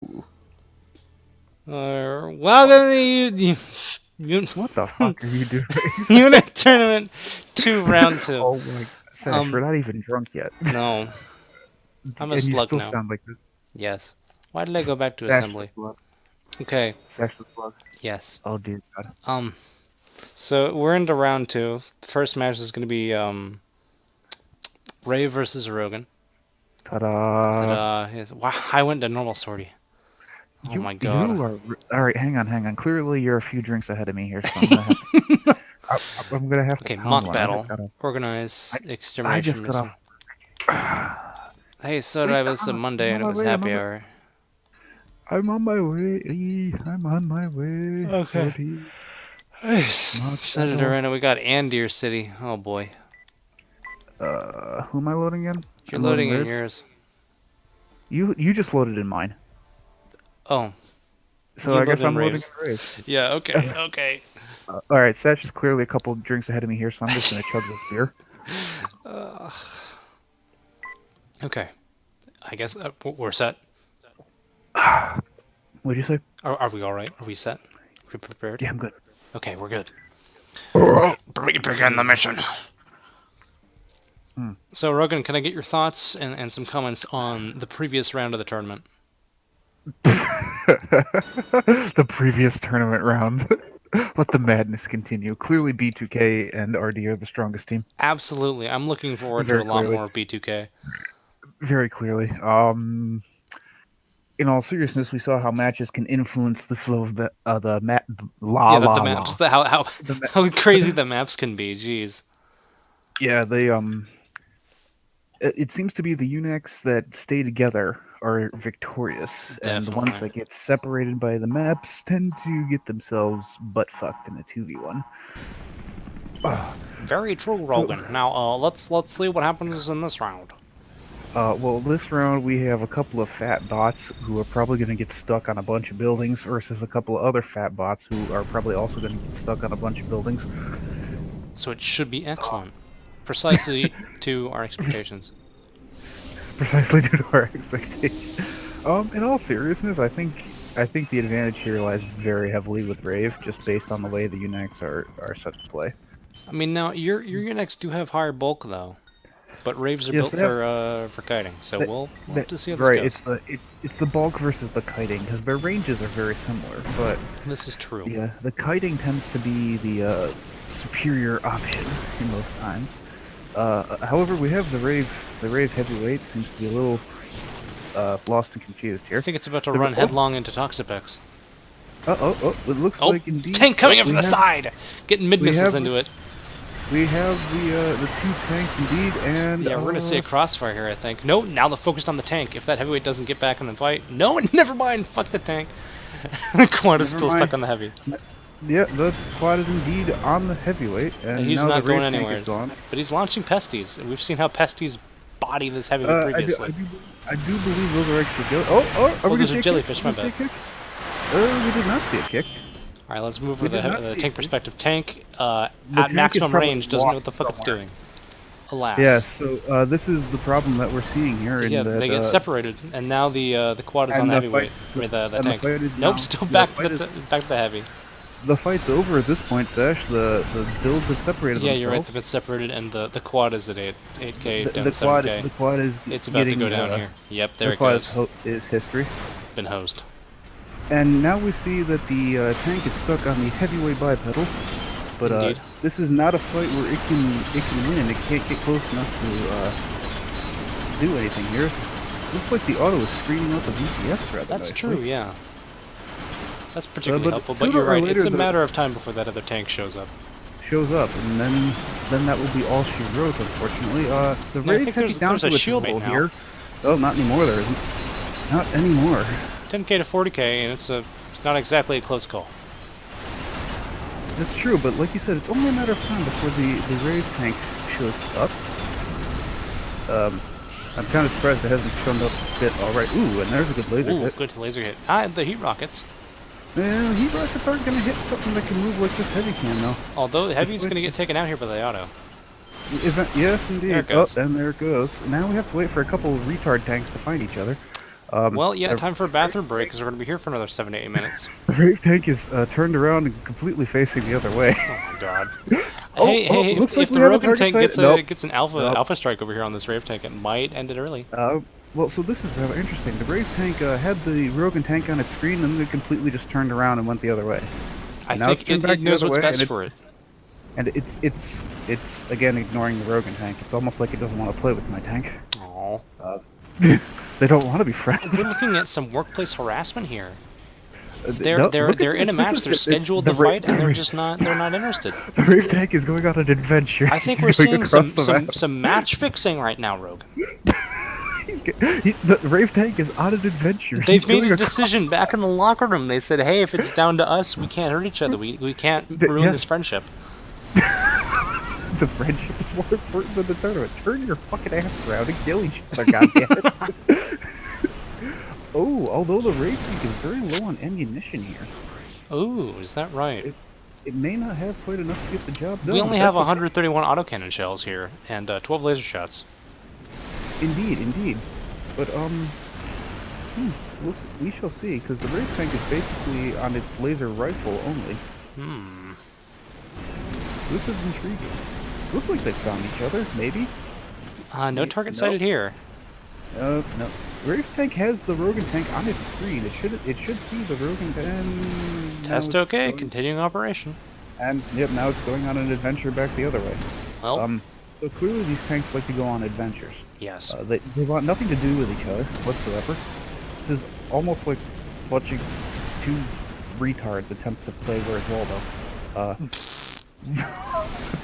Welcome to What the fuck are you doing? UNAC Tournament 2, Round 2. Oh my god, Sash, we're not even drunk yet. No, I'm a And you slug still now. sound like this. Yes. Why did I go back to Sash the assembly? slug. Okay, Sash the slug. yes. Oh dear god. So we're into Round 2. The first match is going to be, Ray versus Rogan. Ta-da. Ta-da. Yes. Wow, I went to normal sortie. Oh my god. You are... Alright, hang on. Clearly you're a few drinks ahead of me here, so I'm gonna have to... I'm gonna have to Okay, pound mock one. battle. Organize I extermination just got mission. off... Hey, so did I. This a Monday and it was happy hour. I'm on my way. I'm on my way. Okay. Sortie. Senator Arena, we got Andir City. Oh boy. Who am I loading in? You're I'm loading in Rave. yours. You just loaded in mine. Oh. So I guess I'm loading in Rave. Yeah, okay, okay. Alright, Sash is clearly a couple drinks ahead of me here, so I'm just gonna chug this beer. Okay. I guess we're set. What'd you say? Are we alright? Are we set? Are we prepared? Yeah, I'm good. Okay, we're good. Begin the mission. So, Rogan, can I get your thoughts and some comments on the previous round of the tournament? The previous tournament round. Let the madness continue. Clearly B2K and RD are the strongest team. Absolutely. I'm looking forward to a lot more of B2K. Very clearly. In all seriousness, we saw how matches can influence the flow of the map. The maps. How crazy the maps can be. Jeez. Yeah, they it seems to be the UNACs that stay together are victorious, Definitely. and the ones that get separated by the maps tend to get themselves butt fucked in a 2v1. Very true, Rogan. So, now, let's see what happens in this round. Well, this round we have a couple of fat bots who are probably going to get stuck on a bunch of buildings versus a couple of other fat bots who are probably also going to get stuck on a bunch of buildings. So it should be excellent. Precisely to our expectations. Precisely due to our expectations. In all seriousness, I think the advantage here lies very heavily with Rave, just based on the way the UNACs are set to play. I mean, now your UNACs do have higher bulk though, but Raves are built for kiting, so we'll have to see how this goes. It's the bulk versus the kiting because their ranges are very similar, but this is true. Yeah, the kiting tends to be the superior option in most times. However, we have the Rave heavyweight seems to be a little lost and confused here. I think it's about to run headlong into Toxapex. It looks like indeed. Tank coming in from the side! Getting mid-missiles into it. We have the two tanks indeed, and... Yeah, we're gonna see a crossfire here, I think. No, now they're focused on the tank. If that heavyweight doesn't get back in the fight... No, never mind! Fuck the tank! The quad is still stuck on the heavy. Yeah, the quad is indeed on the heavyweight, and he's not going anywhere. But he's launching Pesties, and we've seen how Pesties body this heavyweight previously. I do believe those are actually jelly. Are we those are jellyfish, my bad. We did not see a kick. Alright, let's move with the tank perspective. Tank, at maximum range, doesn't know what the fuck it's doing. Alas. Yeah, so this is the problem that we're seeing here. Yeah, they get separated, and now the quad is on the heavyweight. The tank. Nope, still back to the heavy. The fight's over at this point, Sash. The builds have separated themselves. Yeah, you're right, the bit's separated, and the quad is at 8k, down to 7k. The quad is it's about to go down here. Yep, there it goes. The quad is history. Been hosed. And now we see that the tank is stuck on the heavyweight bipedal. But this is not a fight where it can win. It can't get close enough to do anything here. Looks like the auto is screening out the VPS rather That's nicely. true, yeah. That's particularly helpful, but you're right, it's a matter of time before that other tank shows up. And then that will be all she wrote, unfortunately. The Raid takes down to a shield here. Oh, not anymore, there isn't. Not anymore. 10k to 40k, and it's not exactly a close call. That's true, but like you said, it's only a matter of time before the Raid tank shows up. I'm kind of surprised it hasn't shown up a bit alright. Ooh, and there's a good laser hit. Good laser hit. Ah, the heat rockets. Well, heat rockets aren't going to hit something that can move like this heavy can, though. Although the heavy's going to get taken out here by the auto. Yes, indeed. There it goes. And there it goes. Now we have to wait for a couple of retard tanks to find each other. Well, yeah, time for a bathroom break because we're going to be here for another 7 to 8 minutes. The Rave tank is turned around and completely facing the other way. Oh my god. Oh, hey, looks if like the we have a Rogan target tank sighted. gets an alpha strike over here on this Rave tank, it might end it early. Well, so this is rather interesting. The Rave tank had the Rogan tank on its screen, and then it completely just turned around and went the other way. I think it knows what's best for it. And it's again ignoring the Rogan tank. It's almost like it doesn't want to play with my tank. Aww. They don't want to be friends. We're looking at some workplace harassment here. They're in a match. They're scheduled to fight, and they're not interested. The Rave tank is going on an adventure. I think we're seeing some match fixing right now, Rogan. The Rave tank is on an adventure. They've made a decision back in the locker room. They said, "Hey, if it's down to us, we can't hurt each other. We can't ruin this friendship." The friendship is more important than the tournament. Turn your fucking ass around and kill each other, goddammit. Oh, although the Rave tank is very low on ammunition here. Oh, is that right? It may not have quite enough to get the job done. We only have 131 autocannon shells here and 12 laser shots. Indeed. But we shall see, because the Rave tank is basically on its laser rifle only. This is intriguing. Looks like they found each other, maybe? No target sighted here. No. Rave tank has the Rogan tank on its screen. It should see the Rogan tank. Test okay, continuing operation. And yep, now it's going on an adventure back the other way. Well, so clearly these tanks like to go on adventures. Yes. They want nothing to do with each other whatsoever. This is almost like watching two retards attempt to play Where's Waldo.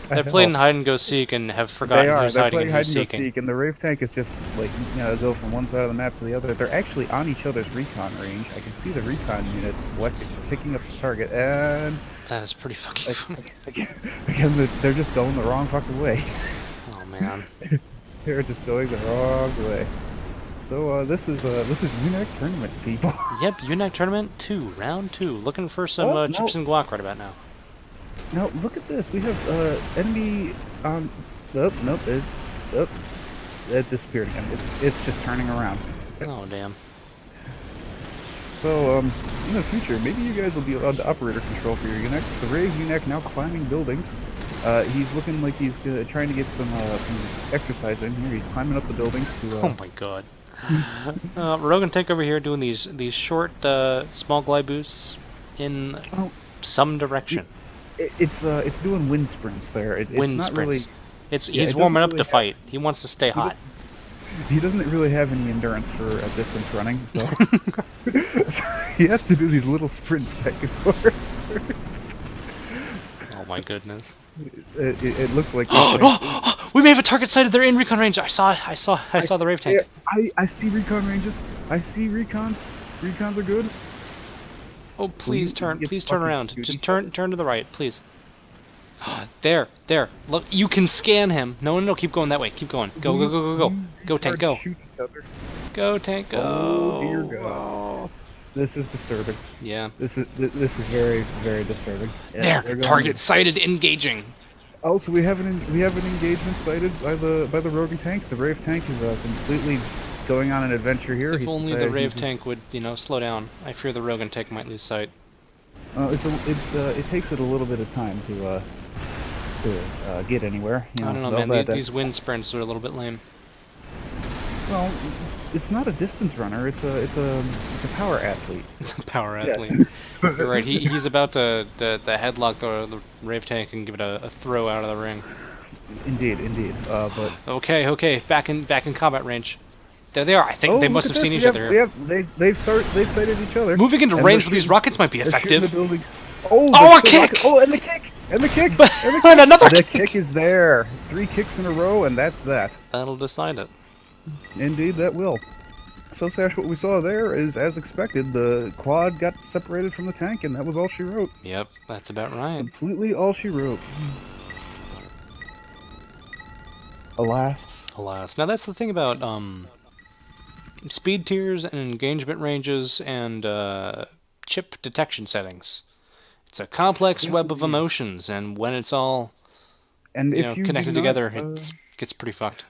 They're playing hide and go seek and have forgotten who's hiding and who's seeking. And the Rave tank is just like, go from one side of the map to the other. They're actually on each other's recon range. I can see the recon units selecting, picking up the target, and that is pretty fucking funny. Again, they're just going the wrong fucking way. Oh man. They're just going the wrong way. So this is UNAC tournament, people. Yep, UNAC tournament 2, round 2. Looking for some chips and guac right about now. Now look at this. We have enemy on. Nope. It disappeared again. It's just turning around. Oh damn. So in the future, maybe you guys will be allowed to operator control for your UNACs. The Rave UNAC now climbing buildings. He's looking like he's trying to get some exercise in here. He's climbing up the buildings to. Oh my god. Rogan tank over here doing these short small glide boosts in some direction. It's doing wind sprints there. It's wind not sprints. Really. He's warming up to fight. He wants to stay hot. He doesn't really have any endurance for distance running, so, so he has to do these little sprints back and forth. Oh my goodness! It looks like we may have a target sighted. They're in recon range. I saw the Rave tank. I see recon ranges. I see recons. Recons are good. Oh, please turn around. Just turn to the right, please. There. Look, you can scan him. No, keep going that way. Keep going. Go. Go, tank, go. Go, tank, go. Oh, dear God. This is disturbing. Yeah. This is very, very disturbing. Yeah, there, target sighted, engaging. Oh, so we have an engagement sighted by the Rogan tank. The Rave tank is completely going on an adventure here. If only the Rave tank would, slow down. I fear the Rogan tank might lose sight. It takes it a little bit of time to get anywhere. I don't know, man. These wind sprints are a little bit lame. Well, it's not a distance runner. It's a power athlete. It's a power athlete. You're right. He's about to headlock the Rave tank and give it a throw out of the ring. Indeed. But okay. Back in combat range. There they are. I think they must have seen each other. Yeah, they've sighted each other. Moving into range with these rockets might be effective. A kick! Oh, and the kick! And another kick! The kick is there. 3 kicks in a row, and that's that. That'll decide it. Indeed, that will. So, Sash, what we saw there is, as expected, the quad got separated from the tank, and that was all she wrote. Yep, that's about right. Completely all she wrote. Alas. Now, that's the thing about speed tiers and engagement ranges and chip detection settings. It's a complex web of emotions, and when it's all connected together, it gets pretty fucked.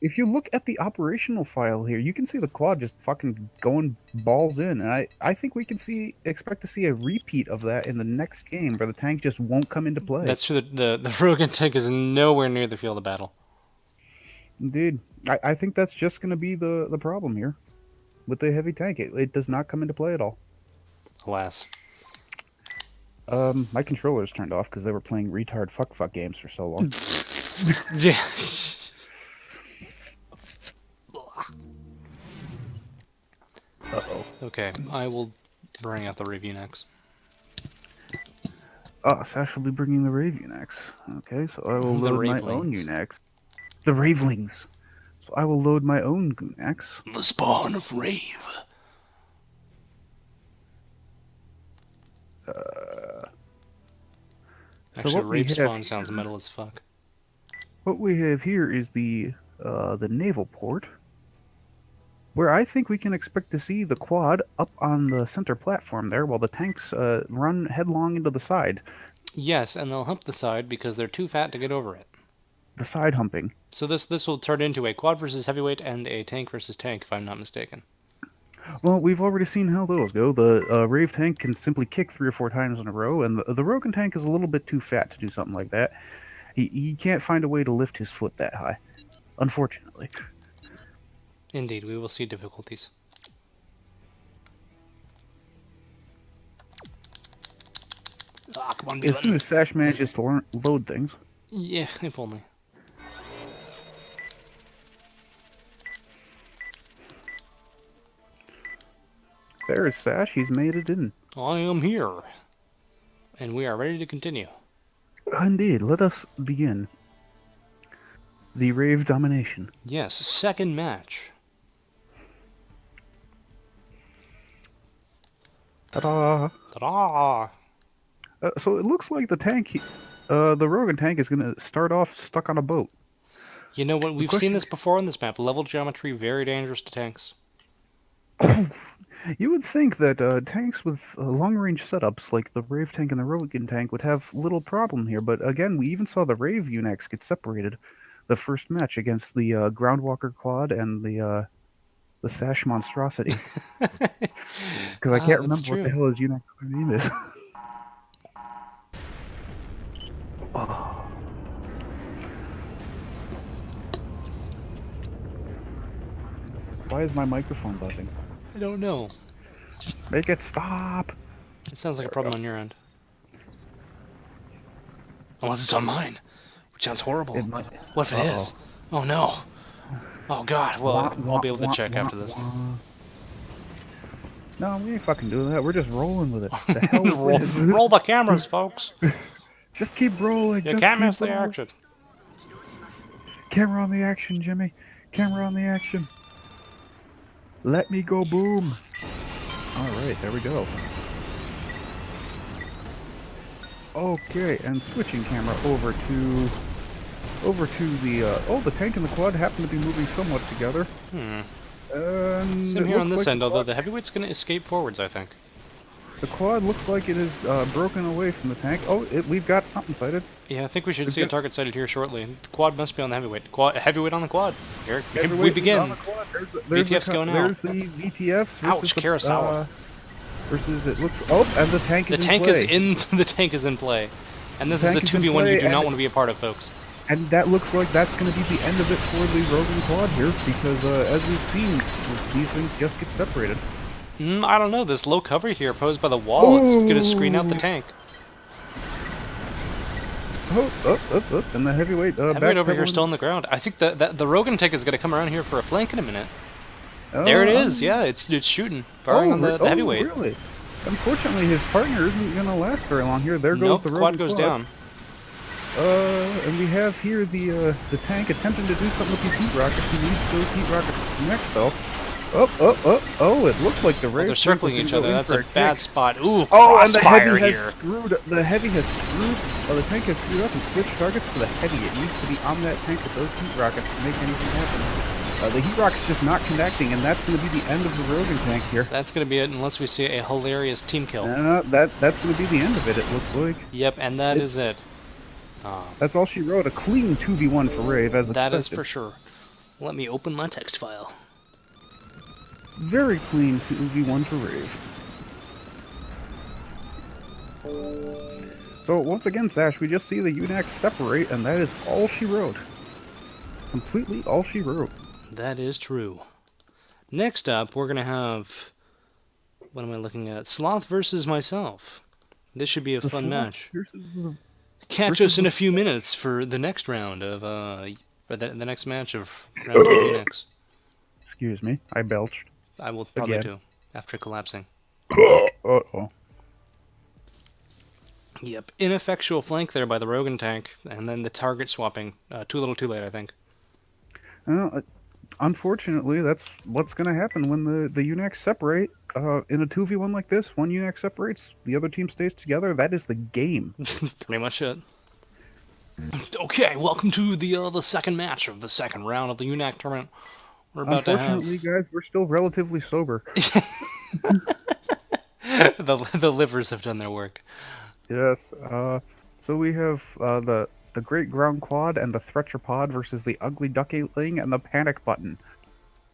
if you look at the operational file here, you can see the quad just fucking going balls in, and I think we can expect to see a repeat of that in the next game, where the tank just won't come into play. That's true. The Rogan tank is nowhere near the field of battle. Indeed, I think that's just going to be the problem here with the heavy tank. It does not come into play at all. Alas. My controllers turned off because they were playing retard fuck games for so long. Yeah. Uh-oh. Okay, I will bring out the review next. Sash will be bringing the Rave UNACs. Okay, so I will load my own UNACs. The Ravelings. So I will load my own UNACs. The spawn of Rave. Actually, Rave spawn sounds metal as fuck. What we have here is the naval port, where I think we can expect to see the quad up on the center platform there, while the tanks run headlong into the side. Yes, and they'll hump the side because they're too fat to get over it. The side humping. So this will turn into a quad versus heavyweight and a tank versus tank, if I'm not mistaken. Well, we've already seen how those go. The Rave tank can simply kick 3 or 4 times in a row, and the Rogan tank is a little bit too fat to do something like that. He can't find a way to lift his foot that high, unfortunately. Indeed, we will see difficulties. Ah, come on, as soon as Sash manages to load things. Yeah, if only. There's Sash, he's made it in. I am here. And we are ready to continue. Indeed, let us begin. The Rave domination. Yes, second match. Ta-da! Ta-da! So it looks like the tank, the Rogan tank is going to start off stuck on a boat. You know what? We've seen this before on this map. Level geometry, very dangerous to tanks. You would think that tanks with long-range setups like the Rave tank and the Rogan tank would have little problem here, but again, we even saw the Rave UNACs get separated the first match against the Groundwalker quad and the Sash monstrosity. Because I can't remember what the hell his UNAC's name is. Oh. Why is my microphone buzzing? I don't know. Make it stop! It sounds like a problem on your end. Unless it's on mine, which sounds horrible. What if it is? Oh no. Oh god, well, I'll be able to check after this. No, we ain't fucking doing that. We're just rolling with it. The hell roll the cameras, folks. Just keep rolling. You can't miss the action. Camera on the action, Jimmy. Camera on the action. Let me go boom. Alright, there we go. Okay, and switching camera over to the the tank and the quad happen to be moving somewhat together. Same here on this end, although the heavyweight's going to escape forwards, I think. The quad looks like it is broken away from the tank. Oh, we've got something sighted. Yeah, I think we should see a target sighted here shortly. The quad must be on the heavyweight. Heavyweight on the quad. Here we begin. VTF's going out. There's the VTFs. Ouch, Kurosawa. Versus it looks. Oh, and the tank is in play. The tank is in play, and this is a 2v1 you do not want to be a part of, folks. And that looks like that's going to be the end of it for the Rogan quad here, because as we've seen, these things just get separated. I don't know. This low cover here posed by the wall, it's going to screen out the tank. Oh, and the heavyweight heavyweight over here still on the ground. I think the Rogan tank is going to come around here for a flank in a minute. There it is. Yeah, it's shooting, firing on the heavyweight. Really? Unfortunately, his partner isn't going to last very long here. There goes the Rogan quad goes down. And we have here the tank attempting to do something with these heat rockets. He needs those heat rockets next, though. Oh, it looks like the Rave. They're circling each other. That's a bad spot. Ooh, crossfire here. The heavy has screwed, the tank has screwed up and switched targets to the heavy. It needs to be on that tank with those heat rockets to make anything happen. The heat rocket's just not connecting, and that's going to be the end of the Rogan tank here. That's going to be it, unless we see a hilarious team kill. That's going to be the end of it, it looks like. Yep, and that is it. That's all she wrote. A clean 2v1 for Rave, as expected. That is for sure. Let me open my text file. Very clean 2v1 for Rave. So once again, Sash, we just see the UNAC separate, and that is all she wrote. Completely all she wrote. That is true. Next up, we're going to have... What am I looking at? Sloth versus myself. This should be a fun match. Catch us in a few minutes for the next round of... for the next match of round 2 UNACs. Excuse me, I belched. I will probably do, after collapsing. Uh-oh. Yep, ineffectual flank there by the Rogan tank, and then the target swapping. Too little too late, I think. Well, unfortunately, that's what's going to happen when the UNACs separate. In a 2v1 like this, one UNAC separates, the other team stays together. That is the game. Pretty much it. Okay, welcome to the second match of the second round of the UNAC tournament. We're about to have... Unfortunately, guys, we're still relatively sober. the livers have done their work. Yes. So we have the Great Ground Quad and the Thretcher versus the Ugly Duckling and the Panic Button.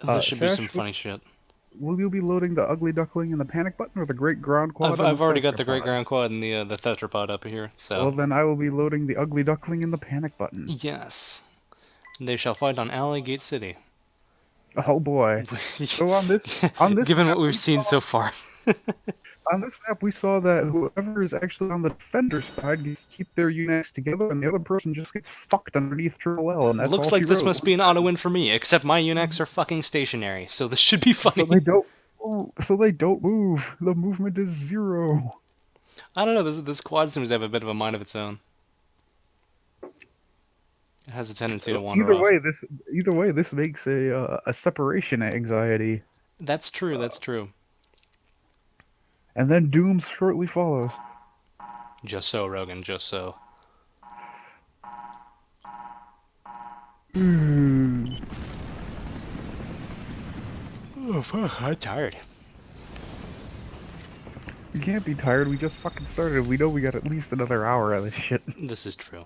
This should be Sash, some funny shit. Will you be loading the Ugly Duckling and the Panic Button, or the Great Ground Quad? I've already got the Great Ground Quad and the Thretcher up here. So. Well, then I will be loading the Ugly Duckling and the Panic Button. Yes. They shall fight on Alley City. Oh boy. So on this given map, what we've seen so far. On this map, we saw that whoever is actually on the defender side gets to keep their UNACs together, and the other person just gets fucked underneath Triple L, and that's Looks like this must be an auto win for me, except my UNACs are fucking stationary, so this should be funny. So they don't move. The movement is 0. I don't know, this quad seems to have a bit of a mind of its own. It has a tendency to wander off. Either way, this makes a separation anxiety. That's true, that's true. And then Doom shortly follows. Just so, Rogan, just so. Oh, fuck, I'm tired. You can't be tired, we just fucking started. We know we got at least another hour of this shit. This is true.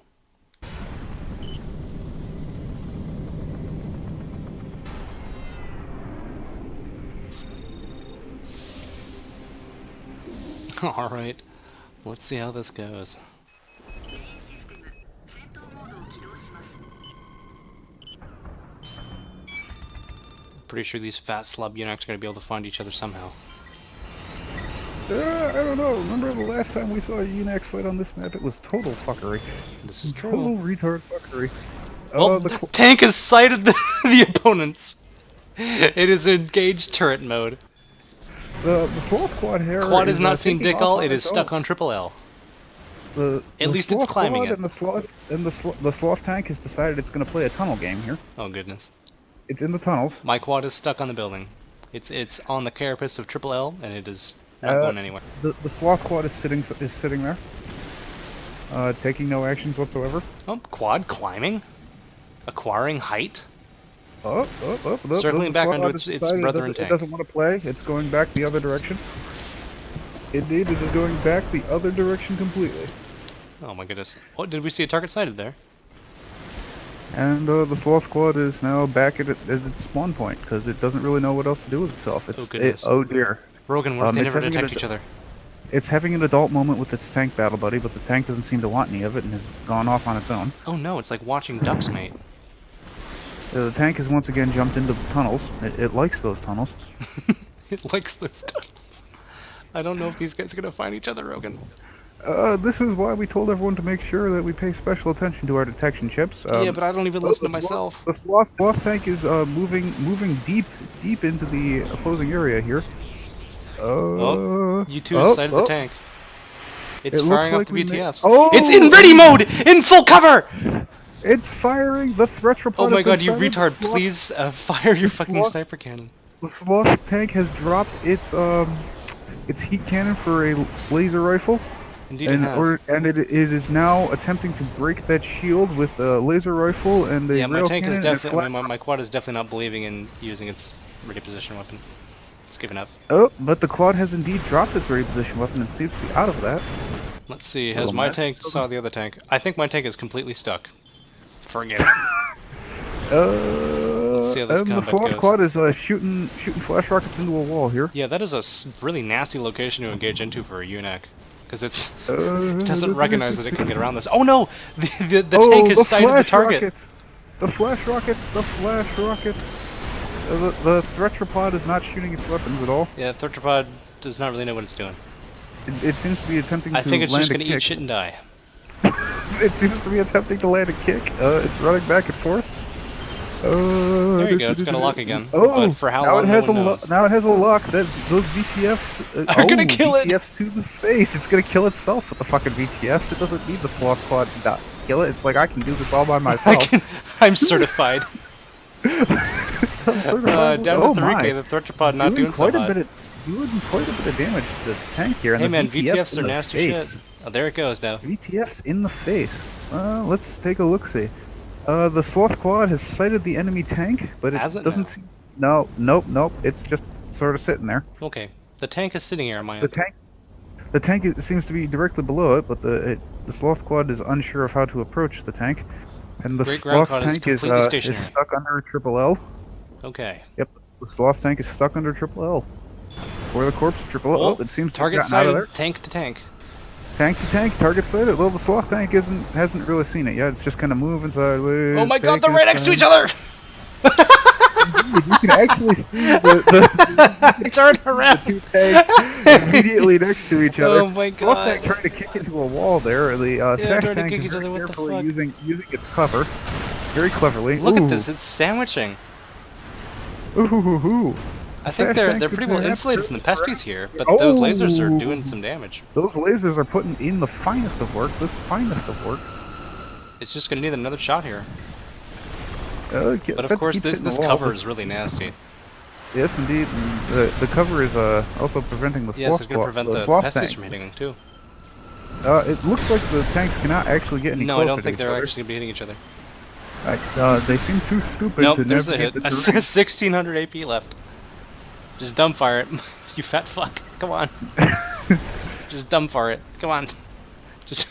Alright, let's see how this goes. Pretty sure these fat slub UNACs are going to be able to find each other somehow. I don't know. Remember the last time we saw a UNAC fight on this map? It was total fuckery. This is true. Total retard fuckery. Well, the tank has sighted the opponents. It is engaged turret mode. The Sloth Quad here. Quad is not seen dick all. It is stuck on Triple L. At least it's climbing it. And the Sloth tank has decided it's going to play a tunnel game here. Oh goodness. It's in the tunnels. My quad is stuck on the building. It's on the carapace of Triple L, and it is not going anywhere. The Sloth Quad is sitting there, taking no actions whatsoever. Oh, quad climbing, acquiring height. Circling back onto its brother and tank. It doesn't want to play. It's going back the other direction. Indeed, it is going back the other direction completely. Oh my goodness. Oh, did we see a target sighted there? And the Sloth Quad is now back at its spawn point, because it doesn't really know what else to do with itself. Oh goodness. Oh dear. Rogan, what if they never detect each other? It's having an adult moment with its tank battle buddy, but the tank doesn't seem to want any of it and has gone off on its own. Oh no, it's like watching ducks mate. The tank has once again jumped into the tunnels. It likes those tunnels. It likes those tunnels. I don't know if these guys are going to find each other, Rogan. This is why we told everyone to make sure that we pay special attention to our detection chips. Yeah, but I don't even listen to myself. The sloth tank is moving deep into the opposing area here. You two sighted the tank. It's firing up the VTFs. It's in ready mode! In full cover! It's firing the Thretcher. Oh my god, you retard, please fire your fucking sniper cannon. The Sloth tank has dropped its heat cannon for a laser rifle. Indeed it has. And it is now attempting to break that shield with a laser rifle and a my tank is definitely, my quad is definitely not believing in using its ready position weapon. It's given up. Oh, but the quad has indeed dropped its ready position weapon and seems to be out of that. Let's see, has my tank saw the other tank? I think my tank is completely stuck. Forget it. Let's see how this and the combat Sloth goes. Squad is shooting flash rockets into a wall here. Yeah, that is a really nasty location to engage into for a UNAC. Because it doesn't recognize that it can get around this. Oh no! The tank has sighted the target! Rockets. The flash rockets! The flash rockets! The Thretropod is not shooting its weapons at all. Yeah, Thretropod does not really know what it's doing. It seems to be attempting to I think it's just land gonna a kick. eat shit and die. It seems to be attempting to land a kick. It's running back and forth. There you go, it's gonna lock again. Oh, but for how now long, it has no one knows. now it has a lock. Those VTFs are gonna kill it! VTFs to the face. It's gonna kill itself with the fucking VTFs. It doesn't need the Sloth Squad to kill it. It's like, I can do this all by myself. I'm certified. Down to 3K, the Thretropod not doing so hot. Doing quite a bit of damage to the tank here. And Hey the man, VTFs are in the nasty face. shit. Oh, there it goes now. VTFs in the face. Let's take a look-see. The Sloth Quad has sighted the enemy tank, but it doesn't seem... No, nope. It's just sort of sitting there. Okay. The tank is sitting here on my end. The tank seems to be directly below it, but the Sloth Quad is unsure of how to approach the tank. And the Sloth tank is stuck under triple L. Okay. Yep, the Sloth tank is stuck under triple L. Or the corpse triple L. Well, it seems target to have gotten out of there. sighted, tank to tank. Tank to tank, target sighted. Well, the Sloth tank hasn't really seen it yet. It's just kind of moving sideways. Oh my god, they're right next to each other! Indeed, you can actually see the turn around. The two tanks immediately next to each other. Oh my god! Sloth tank trying to kick into a wall there. The Sash trying to tank kick is each other. very What the carefully fuck? using its cover, very cleverly. Look at this! It's sandwiching. Ooh. I think they're pretty well insulated from the pesties here, but those lasers are doing some damage. Those lasers are putting in the finest of work. It's just gonna need another shot here. But of course, this cover is really nasty. Yes, indeed. The cover is also preventing the Yes, it's going to prevent the pesties from hitting them too. It looks like the tanks cannot actually get any closer. No, I don't think they're actually going to be hitting each other. They seem too stupid nope, to there's the navigate hit. the terrain. 1600 AP left. Just dumbfire it. You fat fuck. Come on. Just dumbfire it. Come on. Just...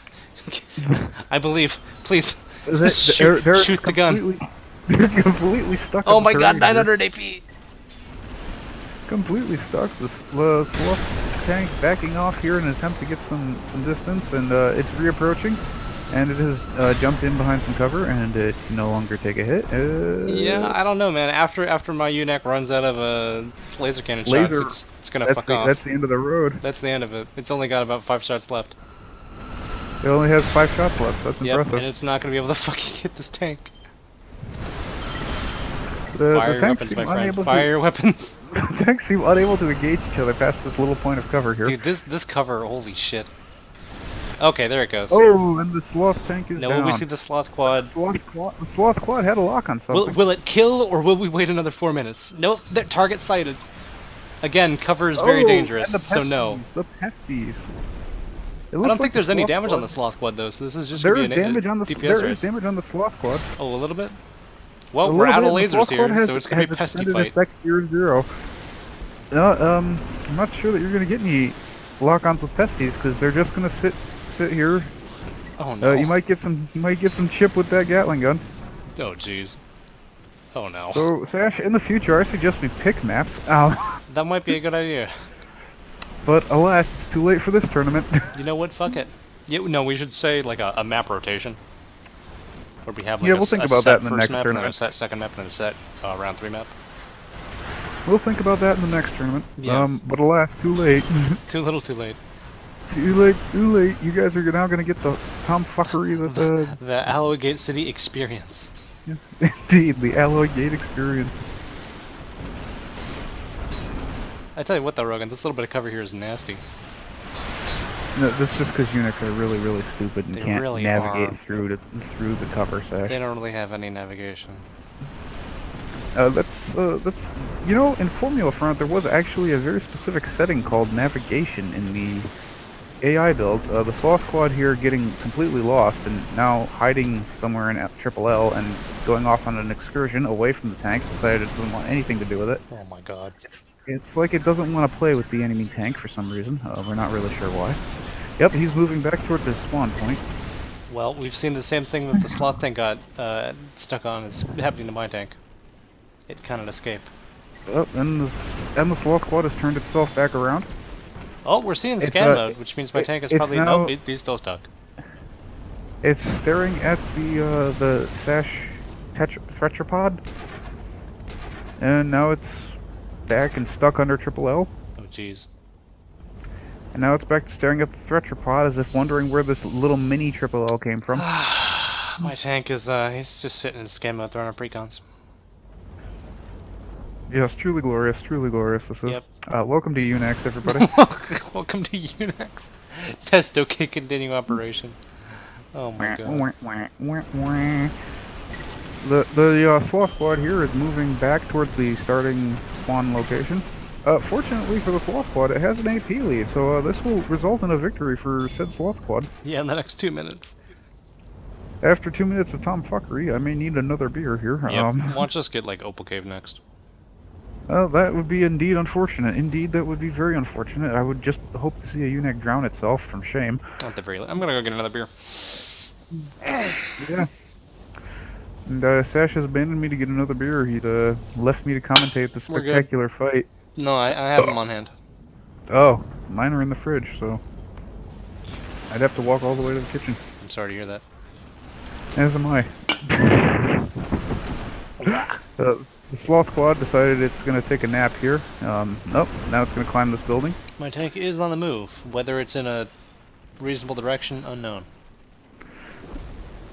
I believe. Please. Just shoot the gun. They're completely stuck. Oh my god, 900 AP! Completely stuck. The Sloth tank backing off here in an attempt to get some distance, and it's reapproaching. And it has jumped in behind some cover, and it can no longer take a hit. Yeah, I don't know, man. After my UNAC runs out of laser cannon shots, it's gonna fuck off. That's the end of the road. That's the end of it. It's only got about 5 shots left. It only has 5 shots left. That's impressive. And it's not gonna be able to fucking hit this tank. Fire your weapons, my friend. Fire your weapons. The tanks seem unable to engage each other past this little point of cover here. Dude, this cover, holy shit. Okay, there it goes. Oh, and the Sloth tank is down. Now will we see the Sloth Quad? The Sloth Quad had a lock on something. Will it kill, or will we wait another 4 minutes? Nope, target sighted. Again, cover is very dangerous, so no. The pesties. I don't think there's any damage on the Sloth Quad, though, so this is just going to be an DPS race. There is damage on the Sloth Quad. Oh, a little bit? Well, we're out of lasers here, so it's going to be a pesty fight. It's like 0-0. I'm not sure that you're going to get any lock-ons with pesties, because they're just going to sit here. Oh no! You might get some chip with that Gatling gun. Oh jeez. Oh no. So Sash, in the future, I suggest we pick maps. That might be a good idea. But alas, it's too late for this tournament. You know what? Fuck it. Yeah, no, we should say like a map rotation. Where we have like we'll think about that in the next map tournament. And then a second map and then a set round 3 map. We'll think about that in the next tournament. Yeah. But alas, too late. Too little, too late. Too late. You guys are now going to get the tomfuckery that the Alloy Gate City experience. Yeah. Indeed, the Alloy Gate experience. I tell you what though, Rogan, this little bit of cover here is nasty. No, that's just because UNAC are really, really stupid and can't really navigate through the cover section. They don't really have any navigation. That's you know, in Formula Front there was actually a very specific setting called navigation in the AI builds. The Sloth Quad here getting completely lost and now hiding somewhere in Triple L and going off on an excursion away from the tank. Decided it doesn't want anything to do with it. Oh my god. It's like it doesn't want to play with the enemy tank for some reason. We're not really sure why. Yep, he's moving back towards his spawn point. Well, we've seen the same thing that the Sloth tank got stuck on is happening to my tank. It cannot escape. Oh, and the sloth quad has turned itself back around. Oh, we're seeing It's, scan mode, which means my tank is it's probably... now, Nope, he's still stuck. It's staring at the Sash Tetrapod, and now it's back and stuck under Triple L. Oh, jeez. And now it's back to staring at the Tetrapod as if wondering where this little mini Triple L came from. My tank is, he's just sitting in scan mode throwing up precons. Yes, truly glorious, this is. Yep. Welcome to UNAC, everybody. Welcome to UNAC. Test OK continue operation. Oh my god. The sloth quad here is moving back towards the starting spawn location. Fortunately for the sloth quad, it has an AP lead, so this will result in a victory for said sloth quad. Yeah, in the next 2 minutes. After 2 minutes of tomfuckery, I may need another beer here. Yep. Watch us get like Opal Cave next. That would be indeed unfortunate. Indeed, that would be very unfortunate. I would just hope to see a UNAC drown itself from shame. At the very least. I'm gonna go get another beer. Yeah. And Sash has abandoned me to get another beer. He'd left me to commentate the spectacular fight. No, I have them on hand. Oh, mine are in the fridge, so I'd have to walk all the way to the kitchen. I'm sorry to hear that. As am I. The sloth quad decided it's going to take a nap here. Nope, now it's going to climb this building. My tank is on the move. Whether it's in a reasonable direction, unknown.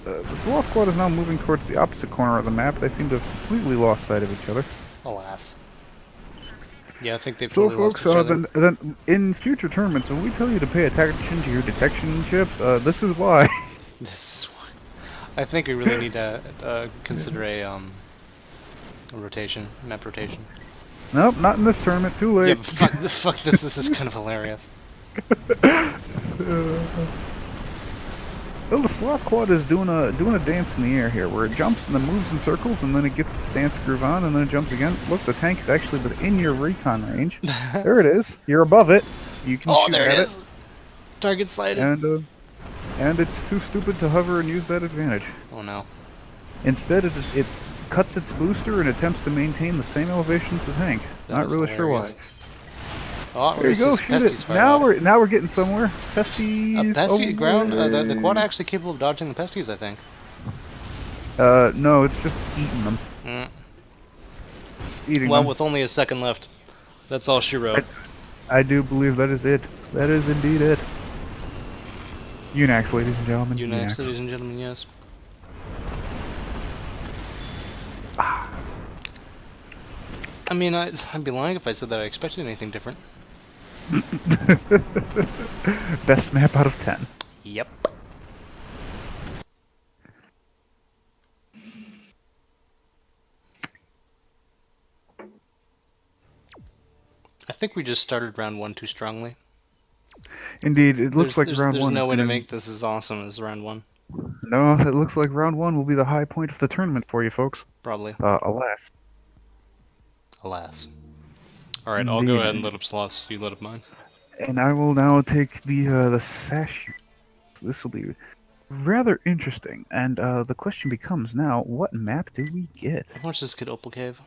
The sloth quad is now moving towards the opposite corner of the map. They seem to have completely lost sight of each other. Alas. Yeah, I think they've So, totally folks, lost each other. then in future tournaments, when we tell you to pay attention to your detection chips, this is why. This is why. I think we really need to consider a rotation, map rotation. Nope, not in this tournament. Too late. Yeah, but fuck this. This is kind of hilarious. Well, the sloth quad is doing a dance in the air here, where it jumps and then moves in circles, and then it gets its dance groove on, and then it jumps again. Look, the tank is actually within your recon range. There it is. You're above it. You can shoot there at it is. Target sighted. And it's too stupid to hover and use that advantage. Oh no. Instead, it cuts its booster and attempts to maintain the same elevation as the tank. Not really sure why. Oh, there you go, shoot it. Now we're getting somewhere. Pesties. Pesty ground. The quad actually capable of dodging the pesties, I think. No, it's just eating them. Just eating them. With only a second left, that's all she wrote. I do believe that is it. That is indeed it. UNAC, ladies and gentlemen. UNAC, ladies and gentlemen, yes. I mean, I'd be lying if I said that I expected anything different. Best map out of 10. Yep. I think we just started round 1 too strongly. Indeed, it looks like round 1. There's no way to make this as awesome as round 1. No, it looks like round 1 will be the high point of the tournament for you folks. Probably. Alas. Alas. Alright, I'll go ahead and load up slots. You load up mine. And I will now take the Sash. This will be rather interesting. And the question becomes now, what map do we get? How much does this get Opal Cave?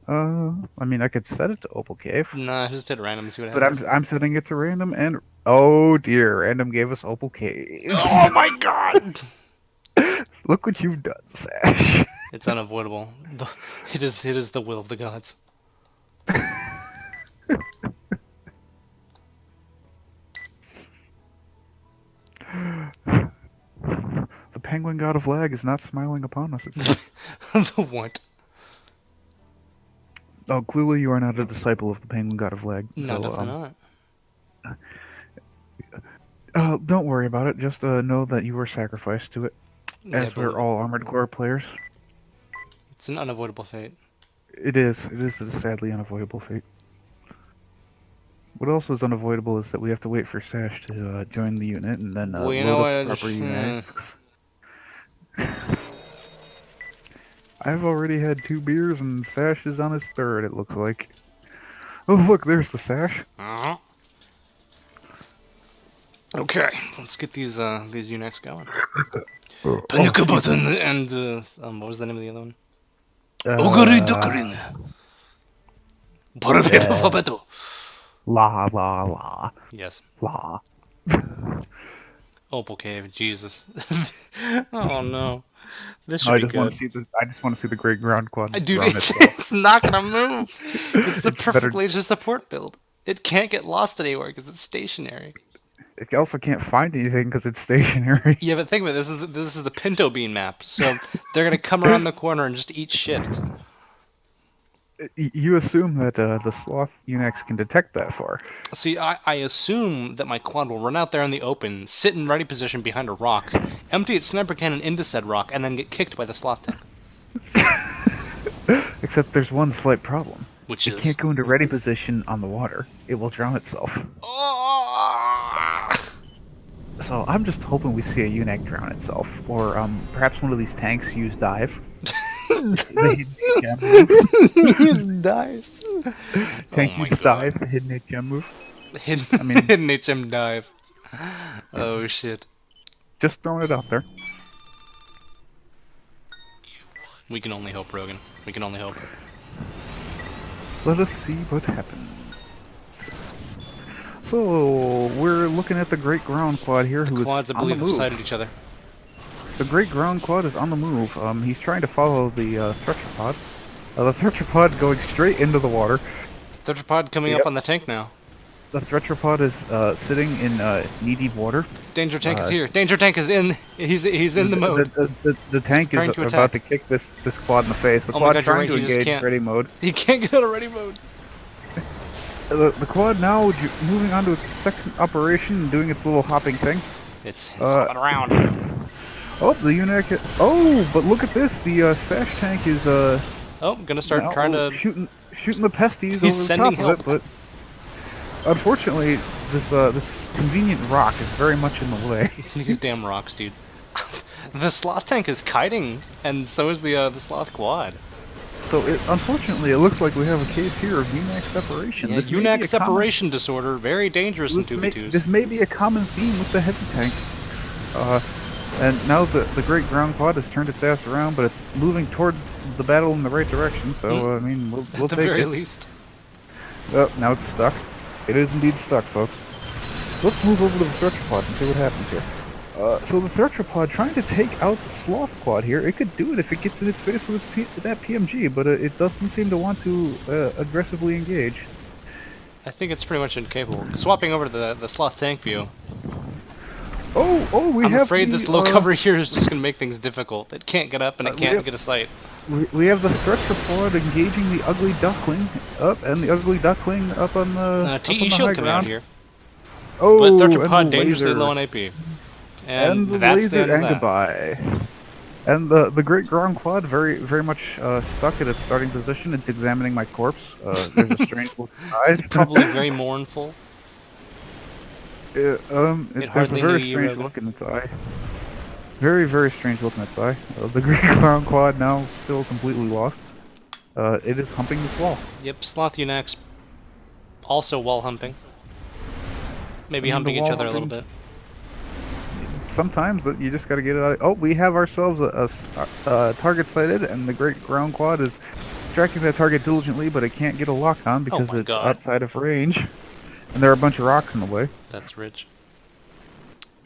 I mean, I could set it to Opal Cave. Nah, just hit random and see what happens. But I'm setting it to random, and oh dear, random gave us Opal Cave. Oh my god! Look what you've done, Sash. It's unavoidable. It is the will of the gods. The penguin god of lag is not smiling upon us. The what? Oh, clearly you are not a disciple of the penguin god of lag. No, so, definitely not. Don't worry about it. Just know that you were sacrificed to it, as we're all Armored Core players. It's an unavoidable fate. It is. It is a sadly unavoidable fate. What also is unavoidable is that we have to wait for Sash to join the unit and then well, you load up the proper units. I've already had 2 beers and Sash is on his 3rd, it looks like. Oh, look, there's the Sash. Okay, let's get these UNACs going. Panic button and what was the name of the other one? Uh, uh, la la la Yes. la. Opal Cave, Jesus. Oh no. This should I be just want to good. see the. I just want to see the great ground quad Dude, drown it's, itself. it's not gonna move. It's the It's perfect better. laser support build. It can't get lost anywhere because it's stationary. It also can't find anything because it's stationary. Yeah, but think of it. This is the Pinto Bean map, so they're gonna come around the corner and just eat shit. You assume that the sloth UNACs can detect that far. See, I assume that my quad will run out there in the open, sit in ready position behind a rock, empty its sniper cannon into said rock, and then get kicked by the sloth tank. Except there's one slight problem. Which It is... can't go into ready position on the water. It will drown itself. Oh! So I'm just hoping we see a UNAC drown itself, or perhaps one of these tanks use dive. Use dive. Tank Oh my use god. dive, hidden HM move. Hidden, I mean, hidden HM dive. Oh shit. just throwing it out there. We can only hope, Rogan. We can only hope. Let us see what happens. So we're looking at the Great Ground Quad here, The who quads, is I on the believe, have move. sighted each other. The Great Ground Quad is on the move. He's trying to follow the Theropod. The Theropod going straight into the water. Tetrapod coming up on the tank now. The Theropod is sitting in knee-deep water. Danger tank is here. Danger tank is in. He's in the mode. The tank is preparing to about attack. to kick this quad in the face. The Oh my quad god, you're trying right. to He just engage can't. ready mode. He can't get out of ready mode. The quad now moving on to its second operation and doing its little hopping thing. It's hopping around. Oh, the UNAC. Oh, but look at this. The Sash tank is Oh, gonna start now trying to. shooting the pesties over the sending top of it, but unfortunately, this convenient rock is very much in the way. These damn rocks, dude. The sloth tank is kiting, and so is the sloth quad. So unfortunately, it looks like we have a case here of UNAC separation. Yeah, This may be UNAC a separation disorder, very dangerous in 2v2s. This may be a common theme with the heavy tank. And now the Great Ground Quad has turned its ass around, but it's moving towards the battle in the right direction. So I mean, we'll At the take very it. least. Oh, now it's stuck. It is indeed stuck, folks. Let's move over to the Theropod and see what happens here. So the Theropod trying to take out the Sloth Quad here. It could do it if it gets in its face with that PMG, but it doesn't seem to want to aggressively engage. I think it's pretty much incapable. Swapping over to the sloth tank view. Oh, I'm afraid this low cover here is just going to make things difficult. It can't get up and it can't get a sight. We have the Theropod engaging the Ugly Duckling up, and the Ugly Duckling up on the TE up on the shield high coming ground. out here. Oh, But and Theropod the dangerously laser. low on AP. And the that's laser the end and of that. goodbye. And the Great Ground Quad very much stuck at its starting position. It's examining my corpse. There's a strange look in its eyes. Probably very mournful. There's a hardly knew very you, strange Rogan. look in its eye. Very strange look in its eye. The Great Ground Quad now still completely lost. It is humping this wall. Yep, sloth UNACs also wall humping. Maybe I mean, the humping each wall other a little humping- bit. Sometimes you just got to get it out. Oh, we have ourselves a target sighted, and the Great Ground Quad is tracking that target diligently, but it can't get a lock on because my it's God. outside of range, and there are a bunch of rocks in the way. That's rich.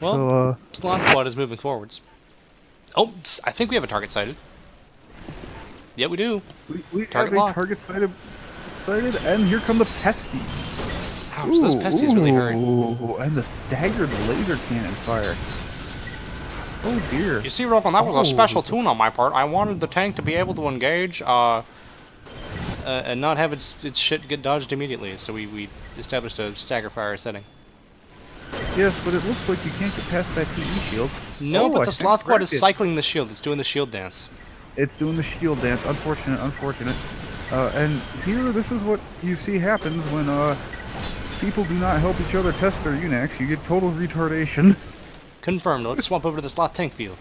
Well, So, sloth quad is moving forwards. Oh, I think we have a target sighted. Yeah, we do. we Target have a lock. target sighted, and here come the pesties. Ouch, those pesties really hurt. Ooh, and the staggered laser cannon fire. Oh dear. You see, Rogan, that was a special Oh. tune on my part. I wanted the tank to be able to engage, and not have its shit get dodged immediately. So we established a stagger fire setting. Yes, but it looks like you can't get past that TE shield. No, Oh, but I the sloth quad is cracked it. cycling the shield. It's doing the shield dance. It's doing the shield dance. Unfortunate. And here, this is what you see happens when people do not help each other test their UNACs. You get total retardation. Confirmed. Let's swap over to the sloth tank view.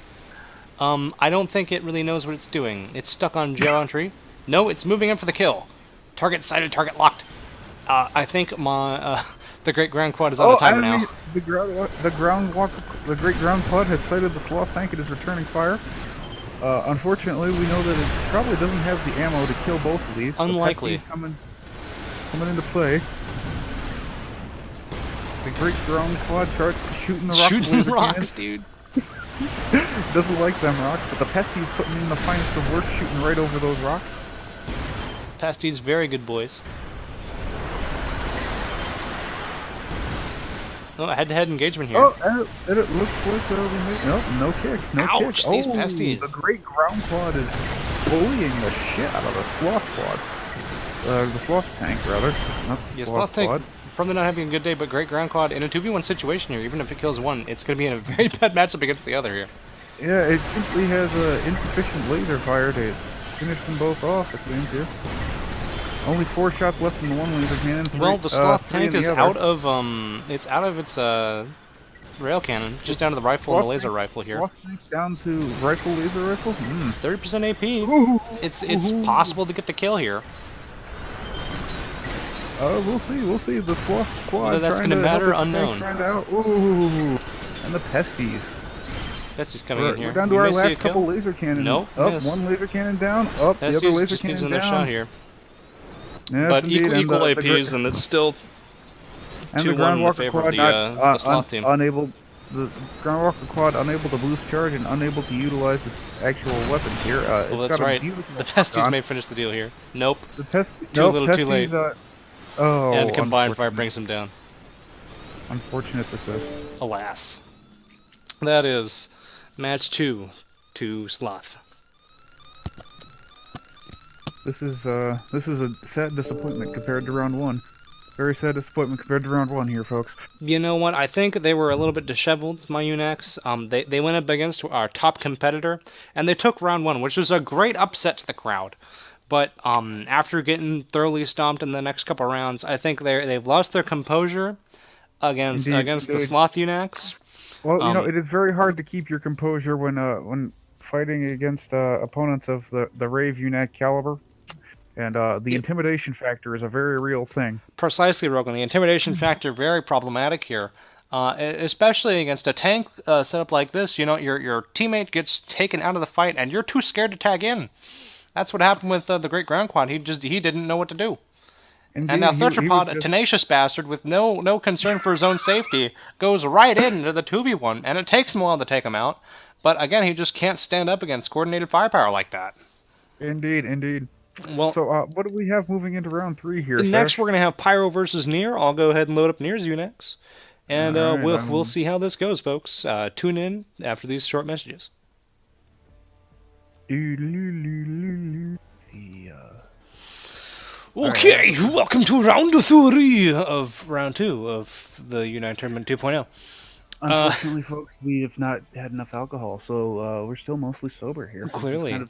I don't think it really knows what it's doing. It's stuck on geometry. No, it's moving in for the kill. Target sighted, target locked. I think my the Great Ground Quad is on a timer now. The Great Ground Quad has sighted the Sloth tank. It is returning fire. Unfortunately, we know that it probably doesn't have the ammo to kill both of these. Unlikely. The Pesties coming into play. The great ground quad charge shooting the Shooting laser rocks, cannons. dude. Doesn't like them rocks, but the Pesties putting in the finest of work, shooting right over those rocks. Pesties, very good boys. Oh, head-to-head engagement here. Oh, and it looks like we made... Nope, no kick, no Ouch, kick. these Oh, Pesties. the great ground quad is bullying the shit out of the sloth quad. The sloth tank, rather. Not the Yeah, sloth tank, quad. probably not having a good day, but great ground quad in a 2v1 situation here. Even if it kills one, it's going to be in a very bad matchup against the other here. Yeah, it simply has insufficient laser fire to finish them both off, it seems here. Only 4 shots left in the one laser cannon. Well, the sloth tank is out of it's out of its rail cannon, just down to the rifle and the laser rifle here. Sloth tank down to rifle, laser rifle. 30% AP. Ooh. It's possible to get the kill here. We'll see. The sloth quad. Whether that's going to matter, unknown. Ooh, and the Pesties. Pesties coming in here. We're down to our last couple laser cannons. Nope. Up, one laser cannon down. Up, the other laser just cannon gives down. another shot here. Yes, but indeed. equal APs, and it's still 2-1 in favor of the sloth team. The ground walker quad unable to boost charge and unable to utilize its actual weapon here. Well, that's right. The Pesties may finish the deal here. Nope. Too late. And combined fire brings him down. Unfortunate this is. Alas. That is match 2 to Sloth. This is a sad disappointment compared to round 1. Very sad disappointment compared to round 1 here, folks. You know what? I think they were a little bit disheveled, my UNACs. They went up against our top competitor, and they took round 1, which was a great upset to the crowd. But after getting thoroughly stomped in the next couple rounds, I think they've lost their composure against the Sloth UNACs. Well, you know, it is very hard to keep your composure when fighting against opponents of the Rave UNAC caliber. And the intimidation factor is a very real thing. Precisely, Rogan. The intimidation factor very problematic here, especially against a tank setup like this. You know, your teammate gets taken out of the fight, and you're too scared to tag in. That's what happened with the Great Ground Quad. He didn't know what to do. Indeed, and now Theatropod, a tenacious bastard with no concern for his own safety, goes right into the 2v1, and it takes him a while to take him out. But again, he just can't stand up against coordinated firepower like that. Indeed. Well, so what do we have moving into round 3 here? Next, we're going to have Pyro versus Nier. I'll go ahead and load up Nier's UNACs, and we'll see how this goes, folks. Tune in after these short messages. Okay, welcome to round 3 of round 2 of the UNAC Tournament 2.0. Unfortunately, folks, we have not had enough alcohol, so we're still mostly sober here. Clearly.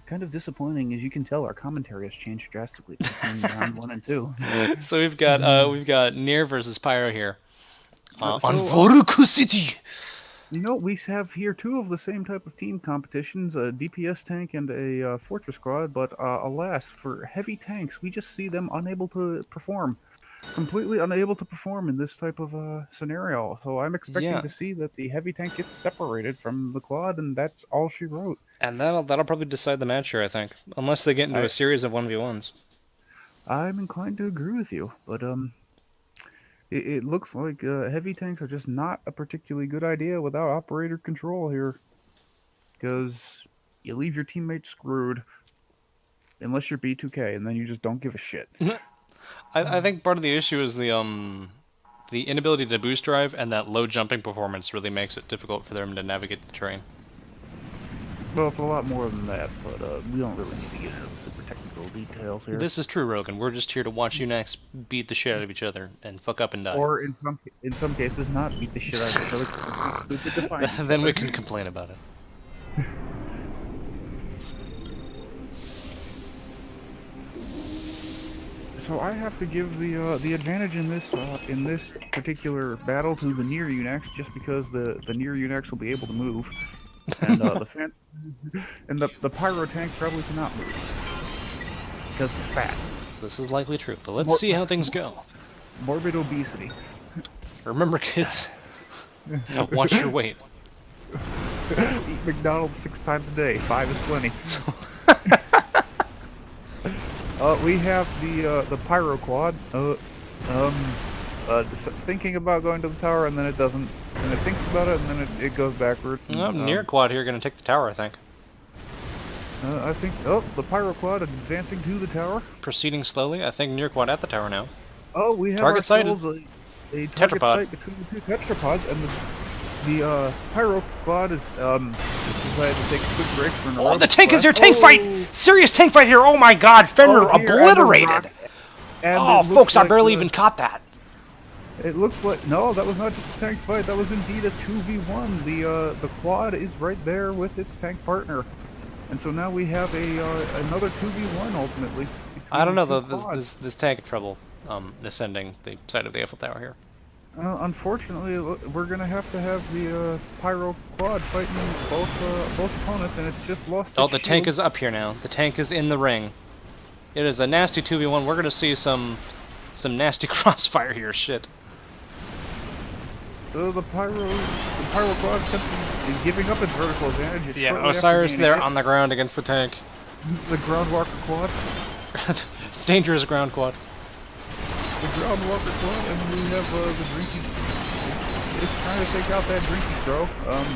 Kind of disappointing, as you can tell. Our commentary has changed drastically between round 1 and 2. So we've got Nier versus Pyro here on Vorku City. You know, we have here 2 of the same type of team competitions: a DPS tank and a fortress squad. But alas, for heavy tanks, we just see them unable to perform. Completely unable to perform in this type of scenario. So I'm expecting to see that the heavy tank gets separated from the quad, and that's all she wrote. And that'll probably decide the match here, I think, unless they get into a series of 1v1s. I'm inclined to agree with you, but it looks like heavy tanks are just not a particularly good idea without operator control here, because you leave your teammates screwed unless you're B2K, and then you just don't give a shit. I think part of the issue is the inability to boost drive, and that low jumping performance really makes it difficult for them to navigate the terrain. Well, it's a lot more than that, but we don't really need to get into super technical details here. This is true, Rogan. We're just here to watch UNACs beat the shit out of each other and fuck up and die. Or in some cases, not beat the shit out of each other. Then we can complain about it. So I have to give the advantage in this particular battle to the Nier UNACs, just because the Nier UNACs will be able to move, and the Pyro tank probably cannot move because it's fat. This is likely true, but let's see how things go. Morbid obesity. Remember, kids, watch your weight. Eat McDonald's 6 times a day. 5 is plenty. We have the pyro quad. Thinking about going to the tower, and then it doesn't. And it thinks about it, and then it goes backwards. And, near quad here, gonna take the tower, I think. I think. Oh, the pyro quad advancing to the tower. Proceeding slowly. I think near quad at the tower now. Oh, we have target sighted. A target Tetrapod. sight between the 2 tetrapods, and the pyro quad is just decided to take a quick break for an Oh, the tank is here! Tank fight! Serious tank fight here! Oh my God! Fender obliterated! Oh, folks, I barely even caught that. It looks like no, that was not just a tank fight. That was indeed a 2v1. The quad is right there with its tank partner, and so now we have another 2v1 ultimately. I don't know though. This tank had trouble ascending the side of the Eiffel Tower here. Unfortunately, we're gonna have to have the pyro quad fighting both opponents, and it's just lost. Oh, the tank is up here now. The tank is in the ring. It is a nasty 2v1. We're gonna see some nasty crossfire here. Shit. The pyro quad is giving up its vertical advantage. Yeah, Osiris there on the ground against the tank. The ground walker quad. Dangerous ground quad. The ground walker quad, and we have the drinking. It's trying to take out that drinking throw,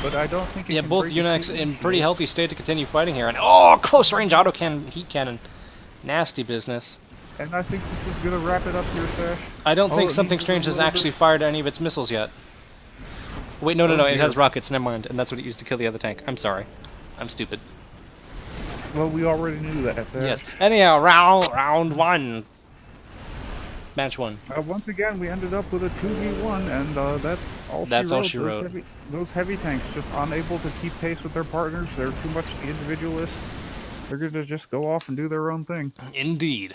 but I don't think. Yeah, both UNACs in pretty healthy state to continue fighting here, and oh, close range auto cannon, heat cannon, nasty business. And I think this is gonna wrap it up here, Sash. I don't think Something Strange has actually fired any of its missiles yet. Wait, no, it has rockets. Never mind, and that's what it used to kill the other tank. I'm sorry, I'm stupid. Well, we already knew that. Sash. Yes. Anyhow, round 1. Match 1. Once again, we ended up with a 2v1, and that's all she wrote. Those heavy tanks just unable to keep pace with their partners. They're too much the individualists. They're gonna just go off and do their own thing. Indeed.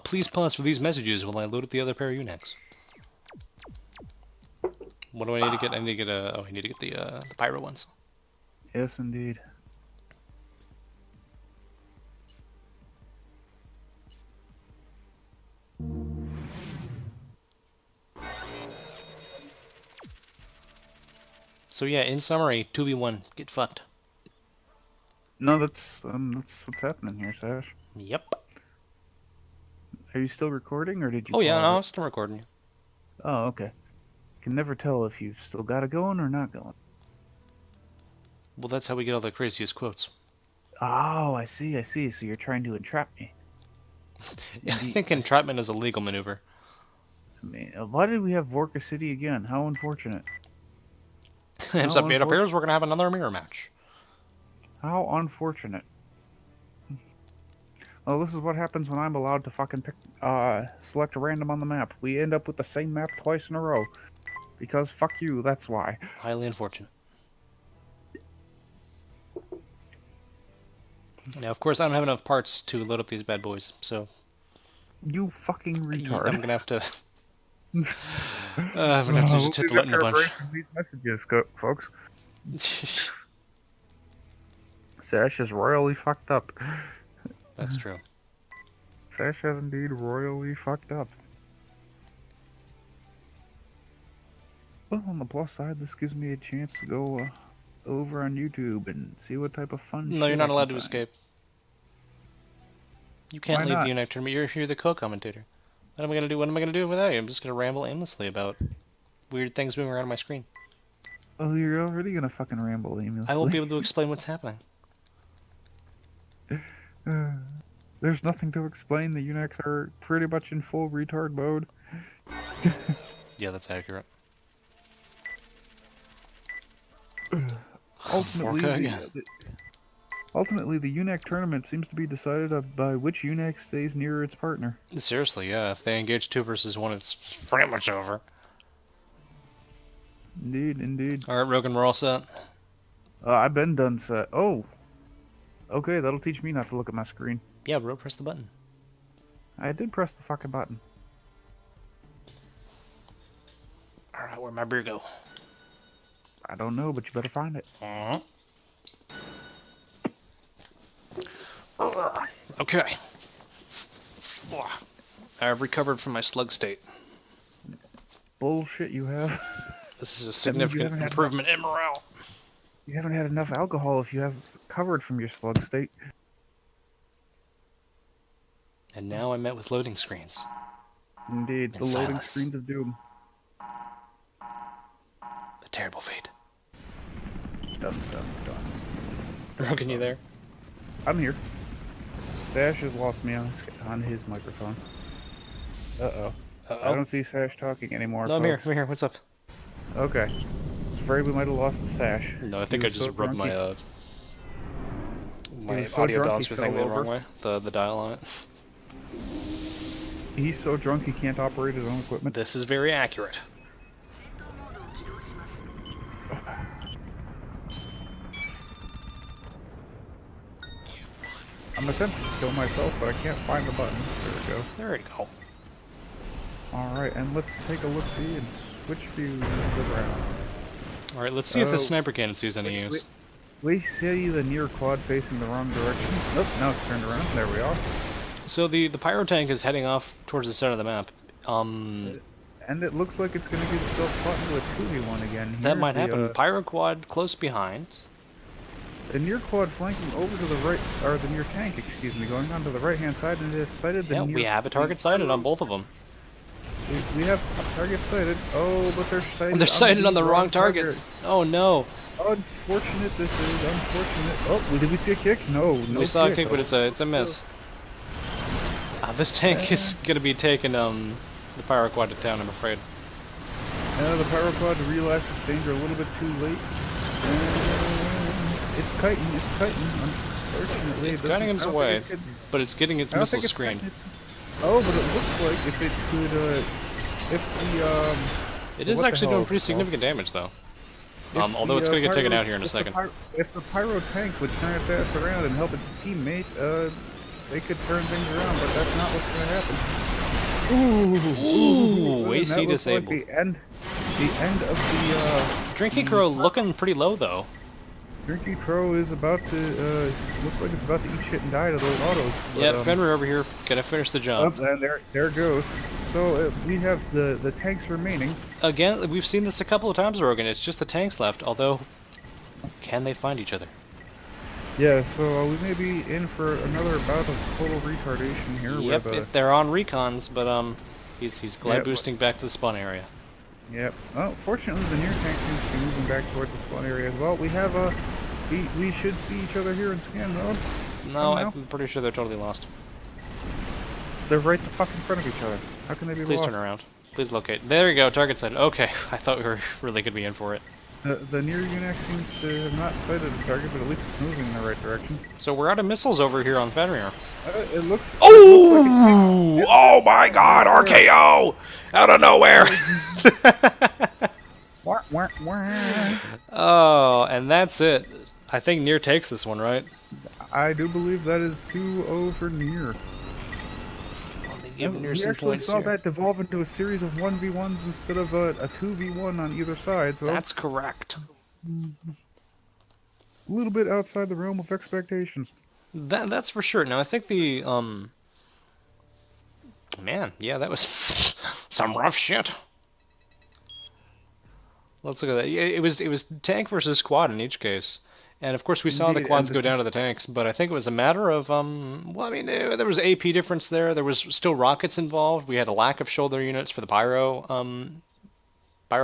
Please pause for these messages while I load up the other pair of UNACs. What do I need to get? I need to get I need to get the pyro ones. Yes, indeed. So yeah, in summary, 2v1, get fucked. No, that's what's happening here, Sash. Yep. Are you still recording, or did you? Oh yeah, no, I'm still recording. Oh, okay. Can never tell if you've still got it going or not going. Well, that's how we get all the craziest quotes. Oh, I see. So you're trying to entrap me. Yeah, I think entrapment is a legal maneuver. I mean, why did we have Vorka City again? How unfortunate. It appears we're gonna have another mirror match. How unfortunate. Well, this is what happens when I'm allowed to fucking pick, select a random on the map. We end up with the same map twice in a row. Because fuck you, that's why. Highly unfortunate. Now, of course, I don't have enough parts to load up these bad boys, so... You fucking retard. I'm gonna have to... I'm gonna have to just hit the button a bunch. These messages, folks. Sash is royally fucked up. That's true. Sash has indeed royally fucked up. Well, on the plus side, this gives me a chance to go over on YouTube and see what type of fun. No, you're not allowed to escape. You can't leave not? the UNAC tournament. You're the co-commentator. What am I gonna do? What am I gonna do without you? I'm just gonna ramble aimlessly about weird things moving around on my screen. Oh, you're already gonna fucking ramble aimlessly. I won't be able to explain what's happening. There's nothing to explain. The UNACs are pretty much in full retard mode. Yeah, that's accurate. Ultimately, the UNAC tournament seems to be decided by which UNAC stays near its partner. Seriously, yeah. If they engage 2 versus 1, it's pretty much over. Indeed. Alright, Rogan, we're all set. I've been done set. Oh! Okay, that'll teach me not to look at my screen. Yeah, bro, press the button. I did press the fucking button. Alright, where'd my beer go? I don't know, but you better find it. Okay. I've recovered from my slug state. Bullshit you have. This is a significant improvement in morale. You haven't had enough alcohol if you have covered from your slug state. And now I'm met with loading screens. Indeed, the loading screens of doom. The terrible fate. Dun, dun, dun. Broken, you there? I'm here. Sash has lost me on his microphone. Uh-oh. I don't see Sash talking anymore, No, folks. I'm here. What's up? Okay. I was afraid we might have lost the Sash. No, I think I just rubbed my my so audio drunk balancer he thing the fell wrong over. way. The dial on it. He's so drunk he can't operate his own equipment. This is very accurate. I'm attempting to kill myself, but I can't find the button. There we go. There we go. Alright, and let's take a look-see and switch views around. Alright, let's see if the sniper cannon sees any use. We see the near quad facing the wrong direction. Nope, now it's turned around. There we are. So the pyro tank is heading off towards the center of the map. And it looks like it's going to get itself caught into a 2v1 again. That might happen. Pyro quad close behind. The near quad flanking over to the right, or the near tank, excuse me, going on to the right-hand side, and it has sighted the near... Yeah, we have a target sighted on both of them. We have a target sighted. Oh, but they're sighted. They're sighted on the wrong targets. Oh no. Unfortunate. This is unfortunate. Oh, did we see a kick? No. We saw a kick, but it's a miss. This tank is gonna be taking the pyro quad to town, I'm afraid. The pyro quad realized its danger a little bit too late. It's kiting. Unfortunately, it's guiding its way, but it's getting its missiles screened. Oh, but it looks like if it could, It is actually doing pretty significant damage, though. Although it's going to get taken out here in a second. If the pyro tank would turn its ass around and help its teammate, they could turn things around, but that's not what's going to happen. Ooh, AC disabled. Like the end of the, Drinky Crow looking pretty low, though. Drinky Crow is about to, looks like it's about to eat shit and die to those autos. But, yeah, Fenrir over here, gotta finish the job. And there goes. So, we have the tanks remaining. Again, we've seen this a couple of times, Rogan, it's just the tanks left, although, can they find each other? Yeah, so we may be in for another bout of total retardation here. Yep, they're on recons, but he's glide boosting back to the spawn area. Yep. Well, fortunately, the near tank seems to be moving back towards the spawn area as well. We have we should see each other here in scan mode. No, I'm pretty sure they're totally lost. They're right the fuck in front of each other. How can they be lost? Please turn around. Please locate. There you go, target sighted. Okay, I thought we were really going to be in for it. The near UNAC seems to have not sighted a target, but at least it's moving in the right direction. So we're out of missiles over here on Fenrir. It looks... Oh! Like oh my god, RKO! Out of nowhere! Oh, and that's it. I think Near takes this one, right? I do believe that is 2-0 for Near. We actually saw that devolve into a series of 1v1s instead of a 2v1 on either side. So that's correct. A little bit outside the realm of expectations. That's for sure. Now I think the man, yeah, that was some rough shit. Let's look at that. It was tank versus squad in each case. And of course we saw the quads go down to the tanks, but I think it was a matter of, well, I mean, there was AP difference there. There was still rockets involved. We had a lack of shoulder units for the pyro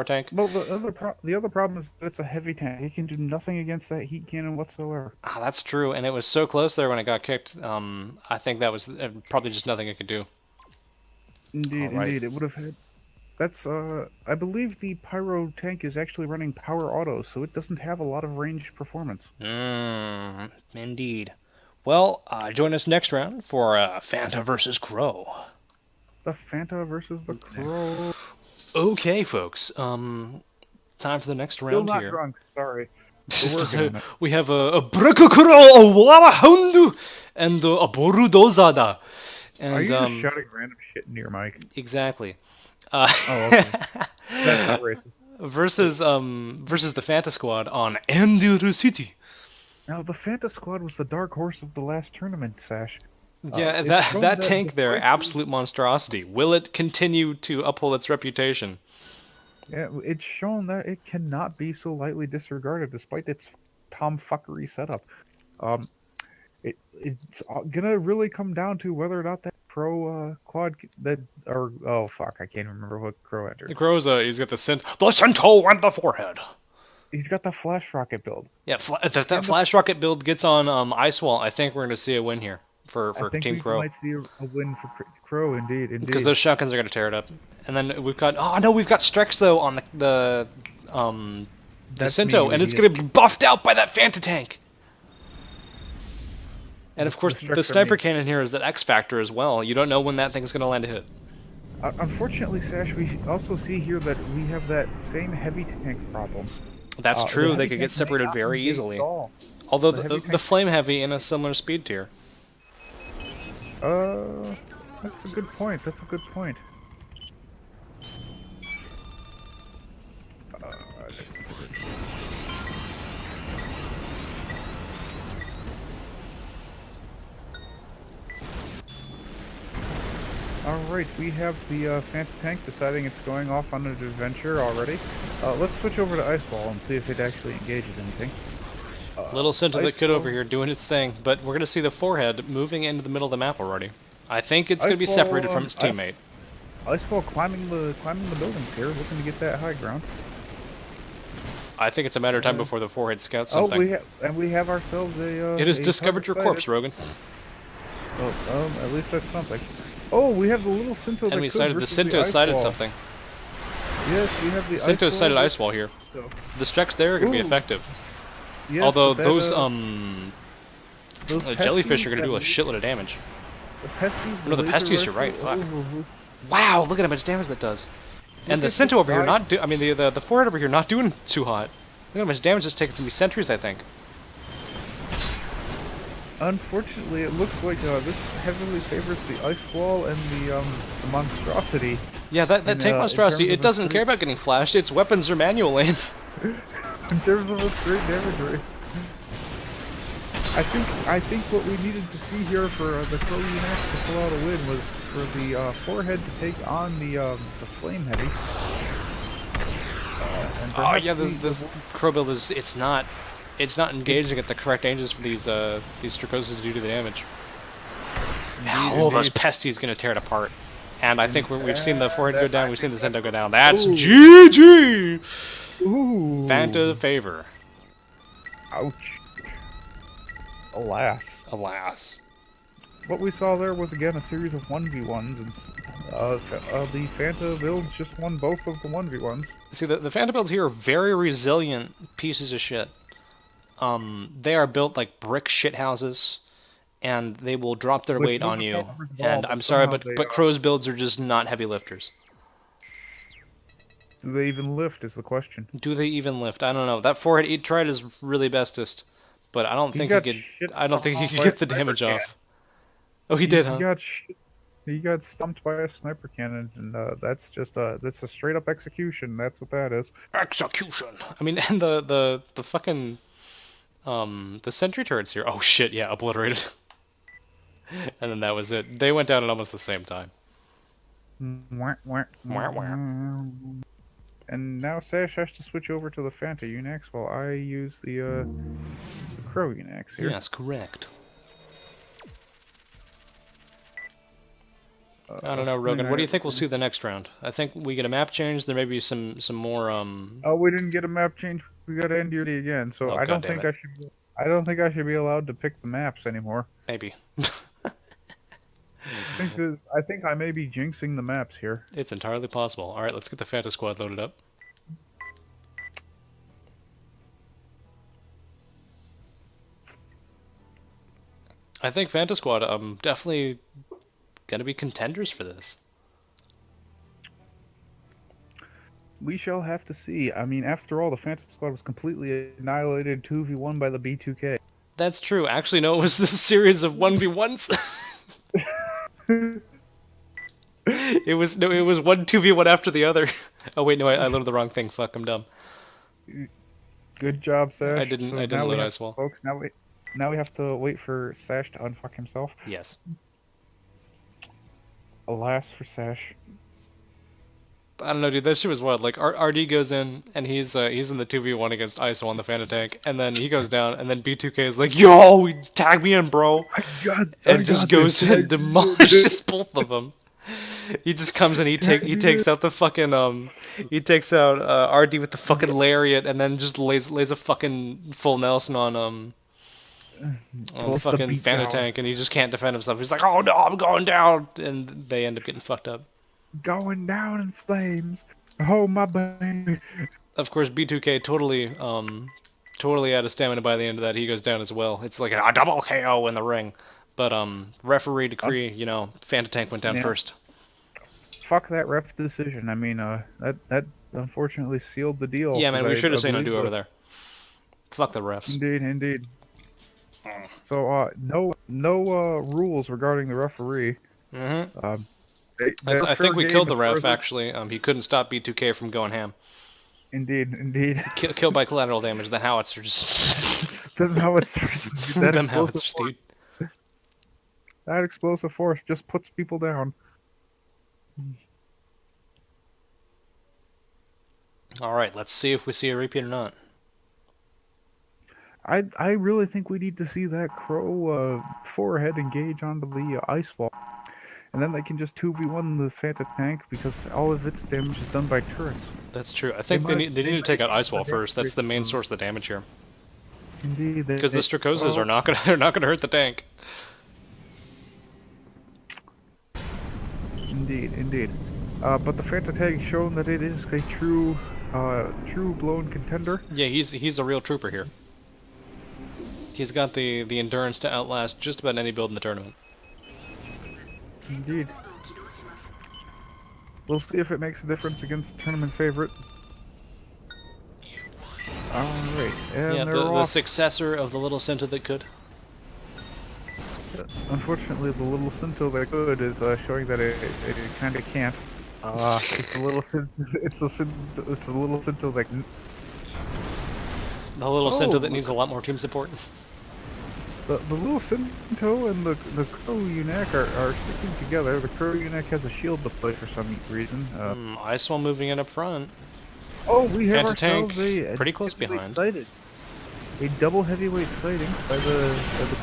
tank. Well, the other problem is that it's a heavy tank. It can do nothing against that heat cannon whatsoever. Ah, that's true, and it was so close there when it got kicked. I think that was probably just nothing it could do. Indeed, indeed, it would have had. That's, I believe the pyro tank is actually running power auto, so it doesn't have a lot of range performance. Indeed. Well, join us next round for Fanta versus Crow. The Fanta versus the Crow. Okay, folks. Time for the next round Still not here. drunk, sorry. We have a Brakukuro, a Walahundu, and a Borudozada. And, are you just shouting random shit into your mic? Exactly. Oh, okay. That's not racist. Versus the Fanta Squad on Enduro City. Now, the Fanta Squad was the dark horse of the last tournament, Sash. Yeah, that tank there, absolute monstrosity. Will it continue to uphold its reputation? Yeah, it's shown that it cannot be so lightly disregarded, despite its tomfuckery setup. It's gonna really come down to whether or not that Crow quad oh fuck, I can't remember what Crow entered. The Crow's he's got the Cento and the forehead. He's got the flash rocket build. Yeah, if that flash rocket build gets on Ice Wall, I think we're gonna see a win here for Team Crow. I think we might see a win for Crow, indeed. Because those shotguns are gonna tear it up. And then we've got we've got Strex though on the Cento, and it's gonna be buffed out by that Fanta tank. And of course, the sniper cannon here is that X factor as well. You don't know when that thing's gonna land a hit. Unfortunately, Sash, we also see here that we have that same heavy tank problem. That's true. They could get separated very easily. Although the flame heavy in a similar speed tier. That's a good point. That's a good point. Alright, we have the Fanta tank deciding it's going off on an adventure already. Let's switch over to Ice Wall and see if it actually engages anything. Little Cento that could over here doing its thing, but we're going to see the forehead moving into the middle of the map already. I think it's going to be separated from its teammate. Ice Wall climbing the buildings here, looking to get that high ground. I think it's a matter of time before the forehead scouts something. We have ourselves a... it has discovered your corpse, Rogan. Oh, at least that's something. Oh, we have the little Cento that Enemy sighted. The Cento sighted something. Yes, we have the Cento sighted Ice Wall here. The Strex there are going to be effective. Yes, although those jellyfish are going to do a shitload of damage. The pesties. No, the pesties. You're right. Fuck. Wow, look at how much damage that does. And the Cento over here the forehead over here not doing too hot. Look at how much damage it's taken from these sentries, I think. Unfortunately, it looks like this heavily favors the Ice Wall and the monstrosity. Yeah, that tank monstrosity, it doesn't care about getting flashed. Its weapons are manual aim. In terms of a straight damage race. I think what we needed to see here for the Crow UNAC to pull out a win was for the forehead to take on the flame heavy. Oh yeah, this Crow build is it's not engaging at the correct ranges for these Stracoses to do the damage. Oh, those pesties gonna tear it apart. And I think we've seen the forehead go down, we've seen the Cento go down. That's GG! Ooh. Fanta favor. Ouch. Alas. Alas. What we saw there was again a series of 1v1s, and the Fanta builds just won both of the 1v1s. See, the Fanta builds here are very resilient pieces of shit. They are built like brick shithouses, and they will drop their weight on you. And I'm sorry, but Crow's builds are just not heavy lifters. Do they even lift is the question. Do they even lift? I don't know. That forehead he tried his really bestest, but I don't think he could. I don't think he could get the damage off. Oh, he did, huh? He got stumped by a sniper cannon, and that's a straight up execution. That's what that is. Execution. I mean, and the fucking the sentry turrets here. Oh shit! Yeah, obliterated. And then that was it. They went down at almost the same time. And now Sash has to switch over to the Fanta UNACs while I use the Crow UNACs here. Yes, correct. I don't know, Rogan. What do you think we'll see the next round? I think we get a map change. There may be some more. Oh, we didn't get a map change. We got end duty again. So I don't think I should be allowed to pick the maps anymore. Maybe. I think I may be jinxing the maps here. It's entirely possible. All right, let's get the Fanta squad loaded up. I think Fanta squad definitely gonna be contenders for this. We shall have to see. I mean, after all, the Fanta squad was completely annihilated 2v1 by the B2K. That's true. Actually, no, it was a series of 1v1s. It was one 2v1 after the other. Oh wait, no, I loaded the wrong thing. Fuck, I'm dumb. Good job, Sash. I didn't load Ice Wall. Folks, now we have to wait for Sash to unfuck himself. Yes. Alas for Sash. I don't know, dude. That shit was wild. Like RD goes in and he's in the 2v1 against ISO on the Fanta tank, and then he goes down, and then B2K is like, "Yo, tag me in, bro," and just goes and demolishes both of them. He just comes and he takes out the fucking he takes out RD with the fucking lariat, and then just lays a fucking full Nelson on the fucking Fanta tank, and he just can't defend himself. He's like, "Oh no, I'm going down," and they end up getting fucked up. Going down in flames. Oh my baby. Of course, B2K totally out of stamina by the end of that. He goes down as well. It's like a double KO in the ring. But referee decree, you know, Fanta tank went down first. Fuck that ref decision. I mean, that unfortunately sealed the deal. Yeah, man, we should have seen a do over there. Fuck the refs. Indeed. So no rules regarding the referee. Mm-hmm. I think we killed the ref, actually. He couldn't stop B2K from going ham. Indeed. Killed by collateral damage. The howitzer just... Them howitzers. Them howitzers, dude. That explosive force just puts people down. Alright, let's see if we see a repeat or not. I really think we need to see that Crow forehead engage onto the ice wall. And then they can just 2v1 the Fanta tank, because all of its damage is done by turrets. That's true. I think they need to take out Ice Wall first. That's the main source of the damage here. Indeed. Because the Strakosas are not gonna hurt the tank. Indeed. But the Fanta tank shown that it is a true blown contender. Yeah, he's a real trooper here. He's got the endurance to outlast just about any build in the tournament. Indeed. We'll see if it makes a difference against the tournament favorite. Alright, and yeah, the successor of the little Cinto that could. Unfortunately, the little Cinto that could is showing that it kind of can't. It's a little Cinto that... The little Cinto that needs a lot more team support. The little Cinto and the Crow UNAC are sticking together. The Crow UNAC has a shield to play for some reason. Ice Wall moving in up front. Oh, we have Fanta ourselves tank pretty close behind. Sighted. A double heavyweight sighting by the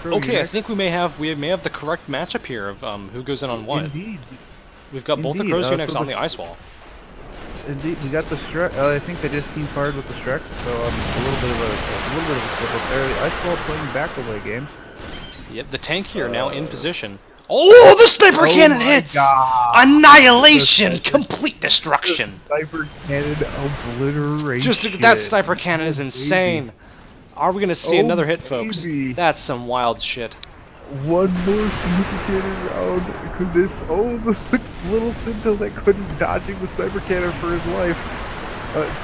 Crow Okay, UNAC. I think we may have the correct matchup here of who goes in on what. Indeed. We've got both the Crow UNACs on the Ice Wall. Indeed, we got the Strek. I think they just team fired with the Streks, so a little bit of a split up there. The Ice Wall playing back away games. Yep, the tank here now in position. Oh, the sniper cannon hits! God. Annihilation! Complete destruction! Sniper cannon obliteration. Just that sniper cannon is insane. Are we gonna see another hit, folks? That's some wild shit. One more sniper cannon round. Could this? Oh, the little Cinto that couldn't dodging the sniper cannon for his life.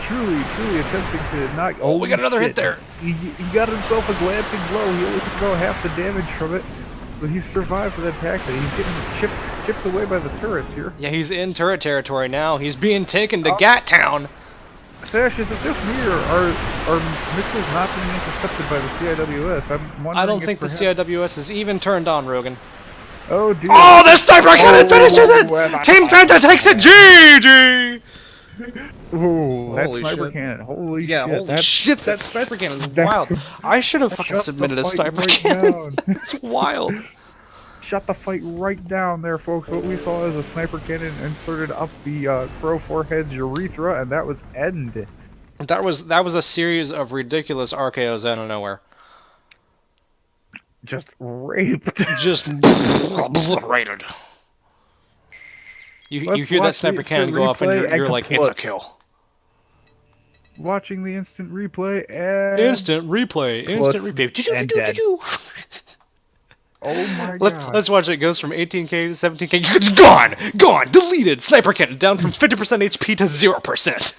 Truly attempting to knock. Oh, we got another hit there. He got himself a glancing blow. He only took about half the damage from it, but he survived for that attack. He's getting chipped away by the turrets here. Yeah, he's in turret territory now. He's being taken to Gat Town. Sash, is it just me, or are missiles not being intercepted by the CIWS? I'm wondering. I don't think the CIWS is even turned on, Rogan. Oh, dear. Oh, the sniper cannon finishes it! Team Fanta takes it! GG! Ooh, that holy sniper shit. cannon. Holy yeah, shit. Holy shit, that sniper cannon is wild. I should have fucking submitted a sniper cannon. It's wild. Shut the fight right down there, folks. What we saw is a sniper cannon inserted up the Crow forehead's urethra, and that was end. That was a series of ridiculous RKOs out of nowhere. Just raped. Just obliterated. You hear that sniper cannon go off, and you're like, it's a kill. Watching the instant replay and... Instant replay. Oh my god. Let's watch it. It goes from 18k to 17k. Gone! Deleted! Sniper cannon down from 50% HP to 0%.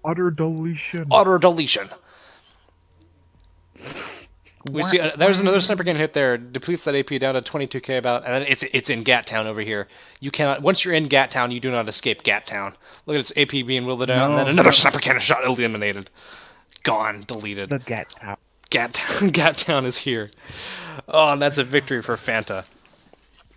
Utter deletion. Utter deletion. We see there's another sniper cannon hit there. Depletes that AP down to 22k about, and then it's in Gat Town over here. You cannot, once you're in Gat Town, you do not escape Gat Town. Look at its AP being wielded down, and then another sniper cannon shot eliminated. Gone, deleted. The Gat Town. Gat Town is here. Oh, and that's a victory for Fanta.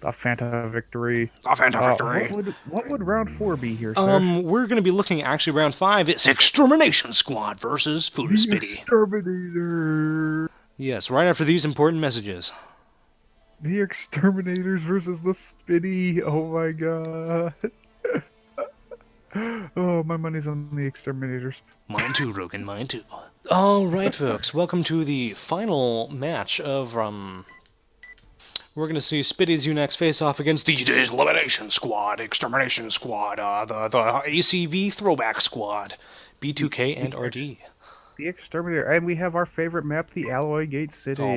A Fanta victory. A Fanta victory. What would round 4 be here, Stash? We're gonna be looking actually round 5. It's Extermination Squad versus Food Spitty. Exterminator. Yes, right after these important messages. The Exterminators versus the Spitty. Oh my god. Oh, my money's on the Exterminators. Mine too, Rogan, mine too. Alright, folks, welcome to the final match of, we're gonna see Spitty's UNAC face off against the Elimination Squad, Extermination Squad, the ACV Throwback Squad, B2K and RD. The Exterminator, and we have our favorite map, the Alloy Gate City. Oh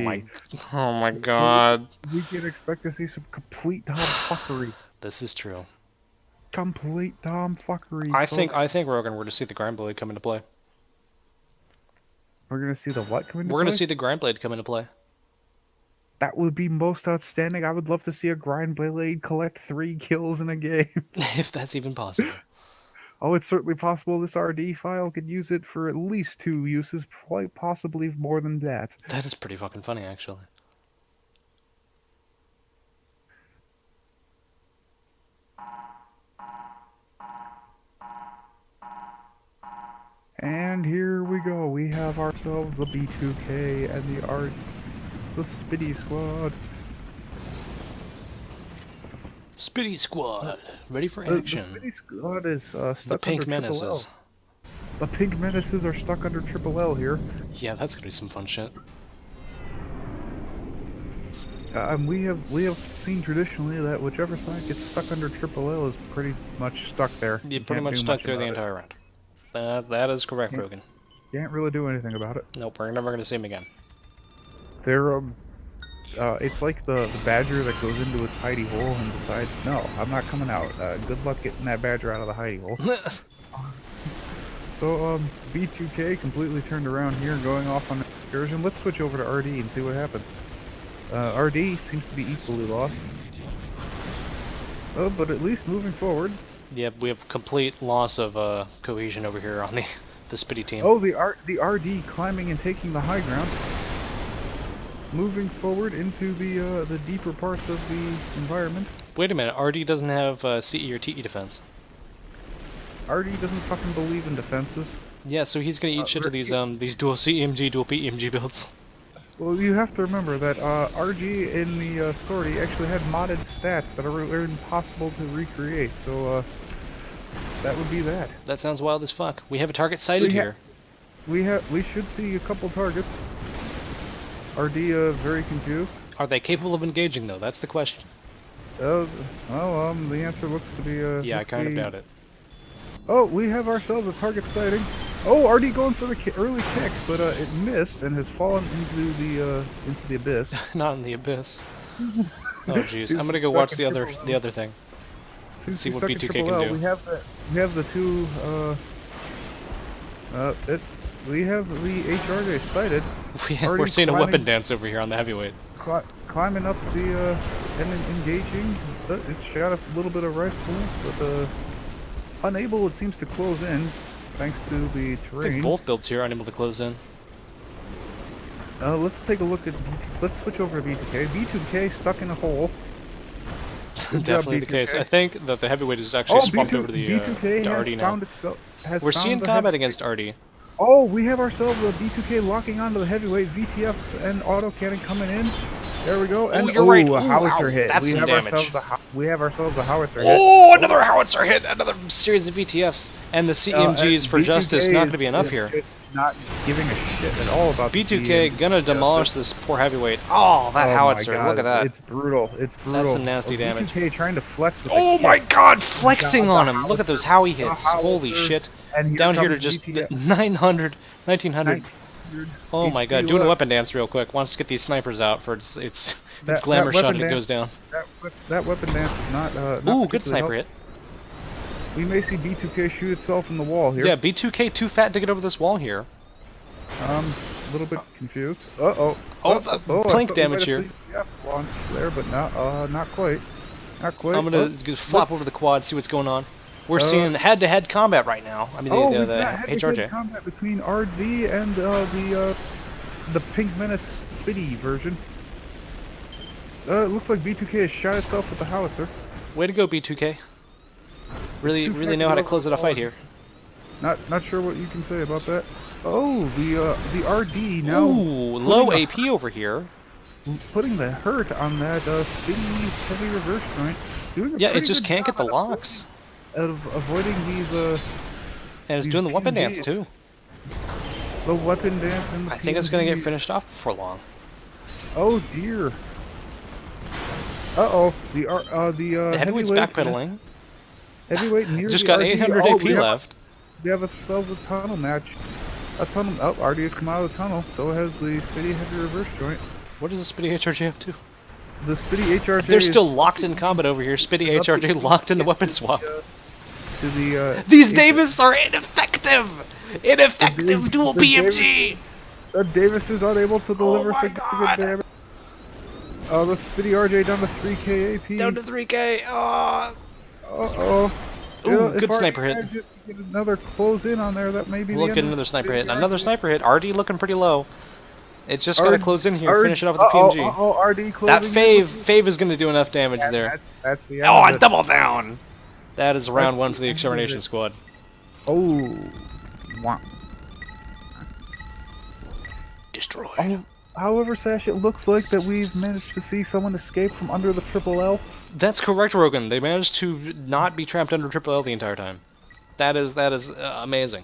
my god. So we can expect to see some complete tomfuckery. This is true. Complete tomfuckery. I think, Rogan, we're gonna see the Grind Blade come into play. We're gonna see the what come into play? We're gonna see the Grind Blade come into play. That would be most outstanding. I would love to see a Grind Blade collect 3 kills in a game. If that's even possible. Oh, it's certainly possible. This RD file could use it for at least 2 uses, quite possibly more than that. That is pretty fucking funny, actually. And here we go. We have ourselves the B2K and the Spitty Squad. Spitty Squad, ready for action. The Spitty Squad is stuck the Pink under Menaces. Triple L. The Pink Menaces are stuck under Triple L here. Yeah, that's gonna be some fun shit. We have seen traditionally that whichever side gets stuck under Triple L is pretty much stuck there. You're pretty much stuck there the entire round. That is correct, Rogan. Can't really do anything about it. Nope, we're never gonna see him again. They're it's like the badger that goes into its hidey hole and decides, no, I'm not coming out. Good luck getting that badger out of the hidey hole. So B2K completely turned around here, going off on an excursion. Let's switch over to RD and see what happens. RD seems to be equally lost. Oh, but at least moving forward. Yep, we have complete loss of cohesion over here on the Spitty team. Oh, the RD climbing and taking the high ground. Moving forward into the deeper parts of the environment. Wait a minute, RD doesn't have CE or TE defense. RD doesn't fucking believe in defenses. Yeah, so he's gonna eat shit to these dual CEMG, dual PEMG builds. Well, you have to remember that RG in the sortie actually had modded stats that are impossible to recreate, so that would be that. That sounds wild as fuck. We have a target sighted here. We should see a couple targets. RD very confused. Are they capable of engaging though? That's the question. The answer looks to be yeah, I kind of doubt it. Oh, we have ourselves a target sighting. Oh, RD going for the early kick, but it missed and has fallen into the abyss. Not in the abyss. Oh jeez, I'm gonna go watch the other thing. Let's see what B2K can do. We have the two. We have the HRJ sighted. We're seeing a weapon dance over here on the heavyweight. Climbing up the and engaging. It's shot a little bit of rifles, but unable, it seems, to close in thanks to the terrain. I think both builds here are unable to close in. Let's take a look at. Let's switch over to B2K. B2K stuck in a hole. Definitely the case. I think that the heavyweight is actually swapped over to the to RD now. We're seeing combat against RD. Oh, we have ourselves a B2K locking onto the heavyweight. VTFs and autocannon coming in. There we go. And, you're right. A howitzer hit. That's some damage. We have ourselves a howitzer hit. Oh, another howitzer hit. Another series of VTFs. And the CMGs for justice not going to be enough here. Not giving a shit at all about B2K gonna demolish this poor heavyweight. Oh, that howitzer. Look at that. It's brutal. It's brutal. That's some nasty damage. B2K trying to flex with oh my god, flexing on him. Look at those Howie hits. Holy shit. Down here to just 900, 1900. Oh my god, doing a weapon dance real quick. Wants to get these snipers out for its glamour shot and it goes down. That weapon dance is not ooh, good sniper hit. We may see B2K shoot itself in the wall here. Yeah, B2K too fat to get over this wall here. A little bit confused. Oh, plank damage here. Launch there, but not quite. Not quite. I'm gonna just flop over the quad, see what's going on. We're seeing head-to-head combat right now. I mean, the HRJ. Combat between RD and the Pink Menace Spitty version. It looks like B2K has shot itself with the howitzer. Way to go, B2K. Really know how to close out a fight here. Not sure what you can say about that. Oh, the RD now. Ooh, low AP over here. Putting the hurt on that spinny heavy reverse joint. Yeah, it just can't get the locks. Out of avoiding these. And it's doing the weapon dance too. The weapon dance and the I think it's gonna get PMGs. finished off before long. Oh dear. Uh-oh. The heavyweight's backpedaling. Heavyweight near Just the got RD. 800 Oh, AP left. We have ourselves a tunnel match. A tunnel. Oh, RD has come out of the tunnel. So has the Spitty heavy reverse joint. What is the Spitty HRJ up to? The Spitty HRJ. They're still locked in combat over here. Spitty HRJ locked in the weapon swap. These Davis are ineffective! Ineffective dual PMG! Davis is unable to deliver significant God. damage. The Spitty RJ down to 3k AP. Down to 3k. Oh. Uh-oh. Ooh, If good RD sniper hit. manages to get another close in on there, that may be We'll the get end another of sniper hit. Spitty Another RJ. sniper hit. RD looking pretty low. It's just gotta close in here. Finish it off with the PMG. RD closing That in. Fave is gonna do enough damage there. That's the end Oh, of a it. double down! That is round That's one for the the end of extermination it. squad. Oh. Wow. Destroyed. Oh, however, Sash, it looks like that we've managed to see someone escape from under the triple L. That's correct, Rogan. They managed to not be trapped under Triple L the entire time. That is amazing.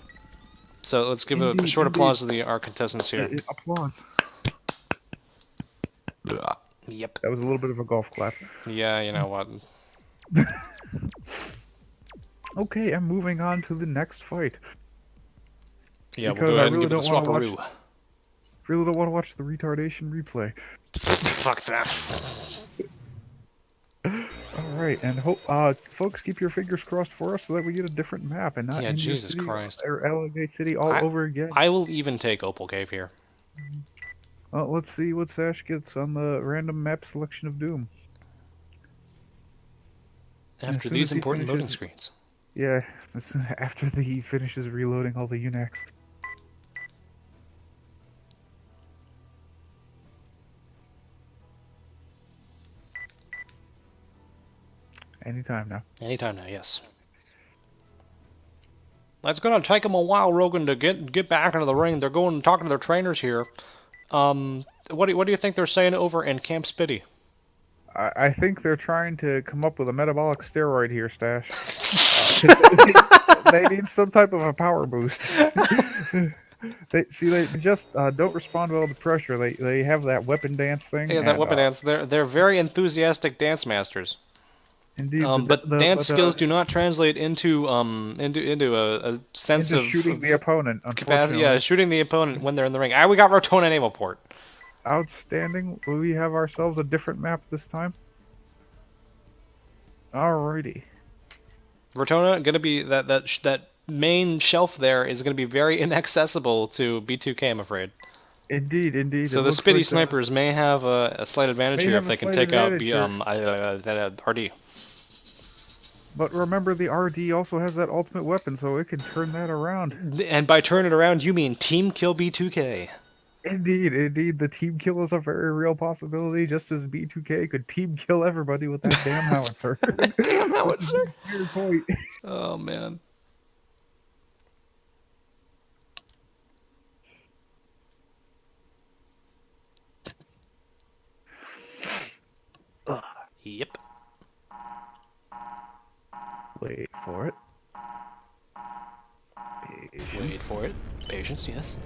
So let's give a short applause to our contestants here. Applause. Yep. That was a little bit of a golf clap. Yeah, you know what? Okay, I'm moving on to the next fight. Yeah, Because we'll go I ahead and really give it the don't wanna swapperoo. Really don't want to watch the retardation replay. Fuck that. Alright, and folks, keep your fingers crossed for us so that we get a different map and not Yeah, India Jesus City Christ. or Alligator City all over again. I will even take Opal Cave here. Well, let's see what Sash gets on the random map selection of Doom. After soon these as he important loading finishes- screens. Yeah, after he finishes reloading all the UNACs. Anytime now. Anytime now, yes. It's gonna take them a while, Rogan, to get back into the ring. They're going and talking to their trainers here. What do you think they're saying over in Camp Spitty? I think they're trying to come up with a metabolic steroid here, Stash. They need some type of a power boost. They just don't respond well to pressure. They have that weapon dance thing. Yeah, that weapon dance. They're very enthusiastic dance masters. Indeed, but dance skills do not translate into a sense of shooting the opponent. Capacity. Yeah, shooting the opponent when they're in the ring. We got Rotona Naval Port. Outstanding. Will we have ourselves a different map this time? Alrighty. Rotona gonna be that main shelf there is gonna be very inaccessible to B2K, I'm afraid. Indeed. So the Spitty snipers may have a slight advantage here if they can take out that RD. But remember, the RD also has that ultimate weapon, so it can turn that around. And by turn it around, you mean team kill B2K. Indeed. The team kill is a very real possibility, just as B2K could team kill everybody with that damn howitzer. Damn howitzer! Fair point. Oh, man. Yep. Wait for it. Wait for it. Patience, yes.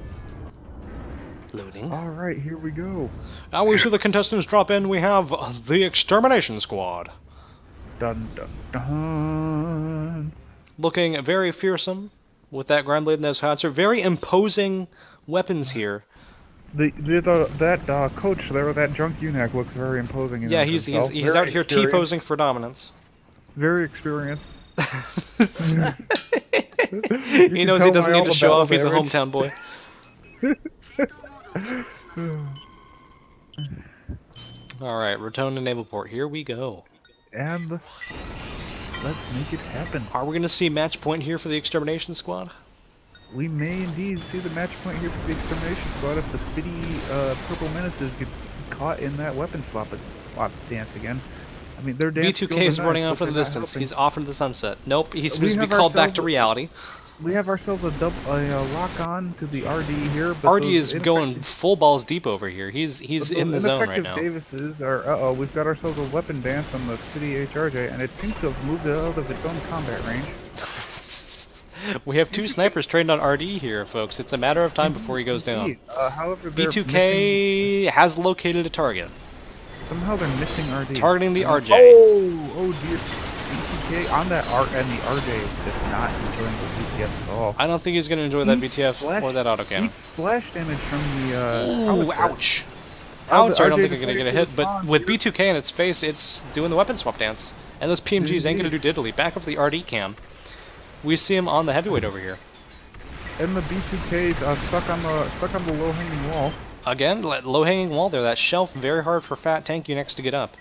Loading. Alright, here we go. Now we see the contestants drop in. We have the Extermination Squad. Dun dun dun. Looking very fearsome with that ground blade and those howitzer. Very imposing weapons here. That coach there, that drunk UNAC, looks very imposing. Yeah, he's out here T-posing for dominance. Very experienced. He knows he doesn't need to show off. He's a hometown boy. All right, Rotona Naval Port. Here we go. And let's make it happen. Are we going to see match point here for the Extermination Squad? We may indeed see the match point here for the Extermination Squad if the Spitty Purple Menaces caught in that weapon swap dance again. I mean, their dance B2K is running off in the distance. He's off into the sunset. Nope, he's supposed to be called back to reality. We have ourselves a lock on to the RD here. But RD is going full balls deep over here. He's in the zone right now. Davises are, we've got ourselves a weapon dance on the Spitty HRJ, and it seems to have moved out of its own combat range. We have 2 snipers trained on RD here, folks. It's a matter of time before he goes down. However, B2K has located a target. Somehow they're missing RD. Targeting the RJ. Oh dear. BTK on that and the RJ is just not enjoying the BTF at all. I don't think he's going to enjoy that BTF or that autocannon. Eats splash damage from the Ooh, ouch. Howitzer, I don't think I'm going to get a hit, but with B2K in its face, it's doing the weapon swap dance. And those PMGs ain't going to do diddly. Back up the RD cam. We see him on the heavyweight over here. And the B2K stuck on the low-hanging wall. Again, low-hanging wall there. That shelf very hard for fat tank UNACs to get up.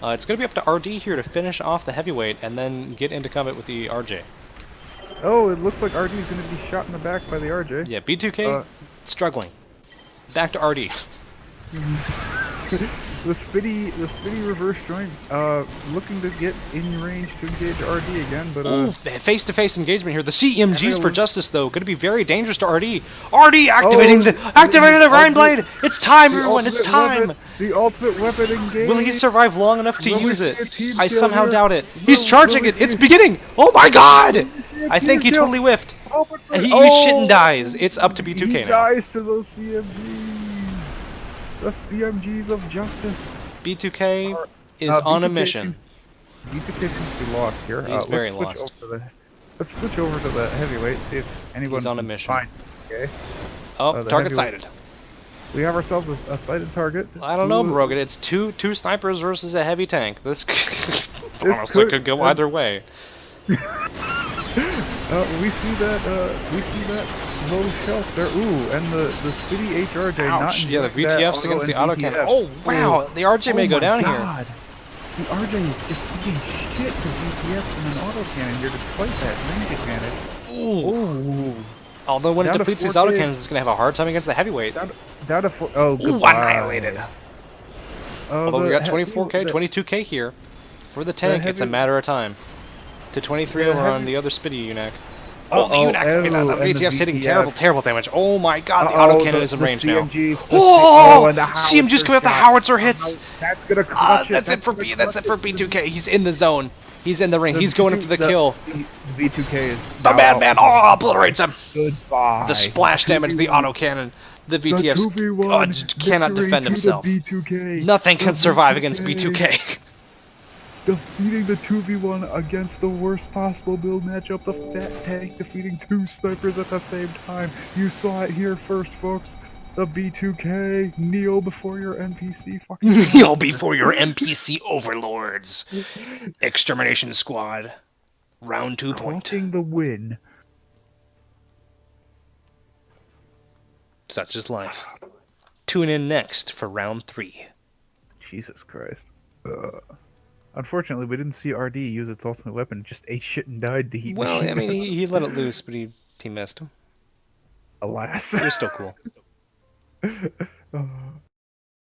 It's going to be up to RD here to finish off the heavyweight and then get into combat with the RJ. Oh, it looks like RD is going to be shot in the back by the RJ. Yeah, B2K struggling. Back to RD. The Spitty reverse joint looking to get in range to engage RD again, but ooh, face-to-face engagement here. The CMGs for justice though, going to be very dangerous to RD. RD activating the Rhine Blade. It's time, everyone. It's time. The ultimate weapon engage. Will he survive long enough to use it? I somehow doubt it. He's charging it. It's beginning. Oh my God! I think he totally whiffed. He shit and dies. It's up to B2K now. He dies to those CMGs. The CMGs of justice. B2K is on a mission. B2K seems to be lost here. He's very lost. Let's switch over to the heavyweight, see if anyone He's on a mission. Okay. Oh, target sighted. We have ourselves a sighted target. I don't know, Brogan. It's two snipers versus a heavy tank. This honestly could go either way. We see that low shelf there. Ooh, and the Spitty HRJ. Ouch! Yeah, the VTFs against the autocannon. Oh wow! The RJ may go down here. The RJ is eating shit to VTFs and an autocannon here, despite that range advantage. Ooh. Although when it depletes these autocannons, it's gonna have a hard time against the heavyweight. Down to 4. Oh, goodbye. Ooh, annihilated. Although we got 24K, 22K here for the tank. It's a matter of time. To 23 over on the other Spitty UNAC. Oh, the UNAC's the VTF's hitting terrible damage. Oh my God, the autocannon is in range now. Oh, CMG's coming out the howitzer hits. That's gonna clutch it. That's it for B2K. He's in the zone. He's in the ring. He's going in for the kill. B2K is the madman. Oh, obliterates him. Goodbye. The splash damage, the autocannon. The VTF cannot defend himself. Nothing can survive against B2K. Defeating the 2v1 against the worst possible build matchup, the fat tank defeating 2 snipers at the same time. You saw it here first, folks. The B2K, kneel before your NPC fucking kneel before your NPC overlords. Extermination Squad. Round 2 point. Clutching the win. Such is life. Tune in next for round 3. Jesus Christ. Unfortunately, we didn't see RD use its ultimate weapon. Just ate shit and died to heat. Well, I mean, he let it loose, but he missed him. Alas. It was still cool.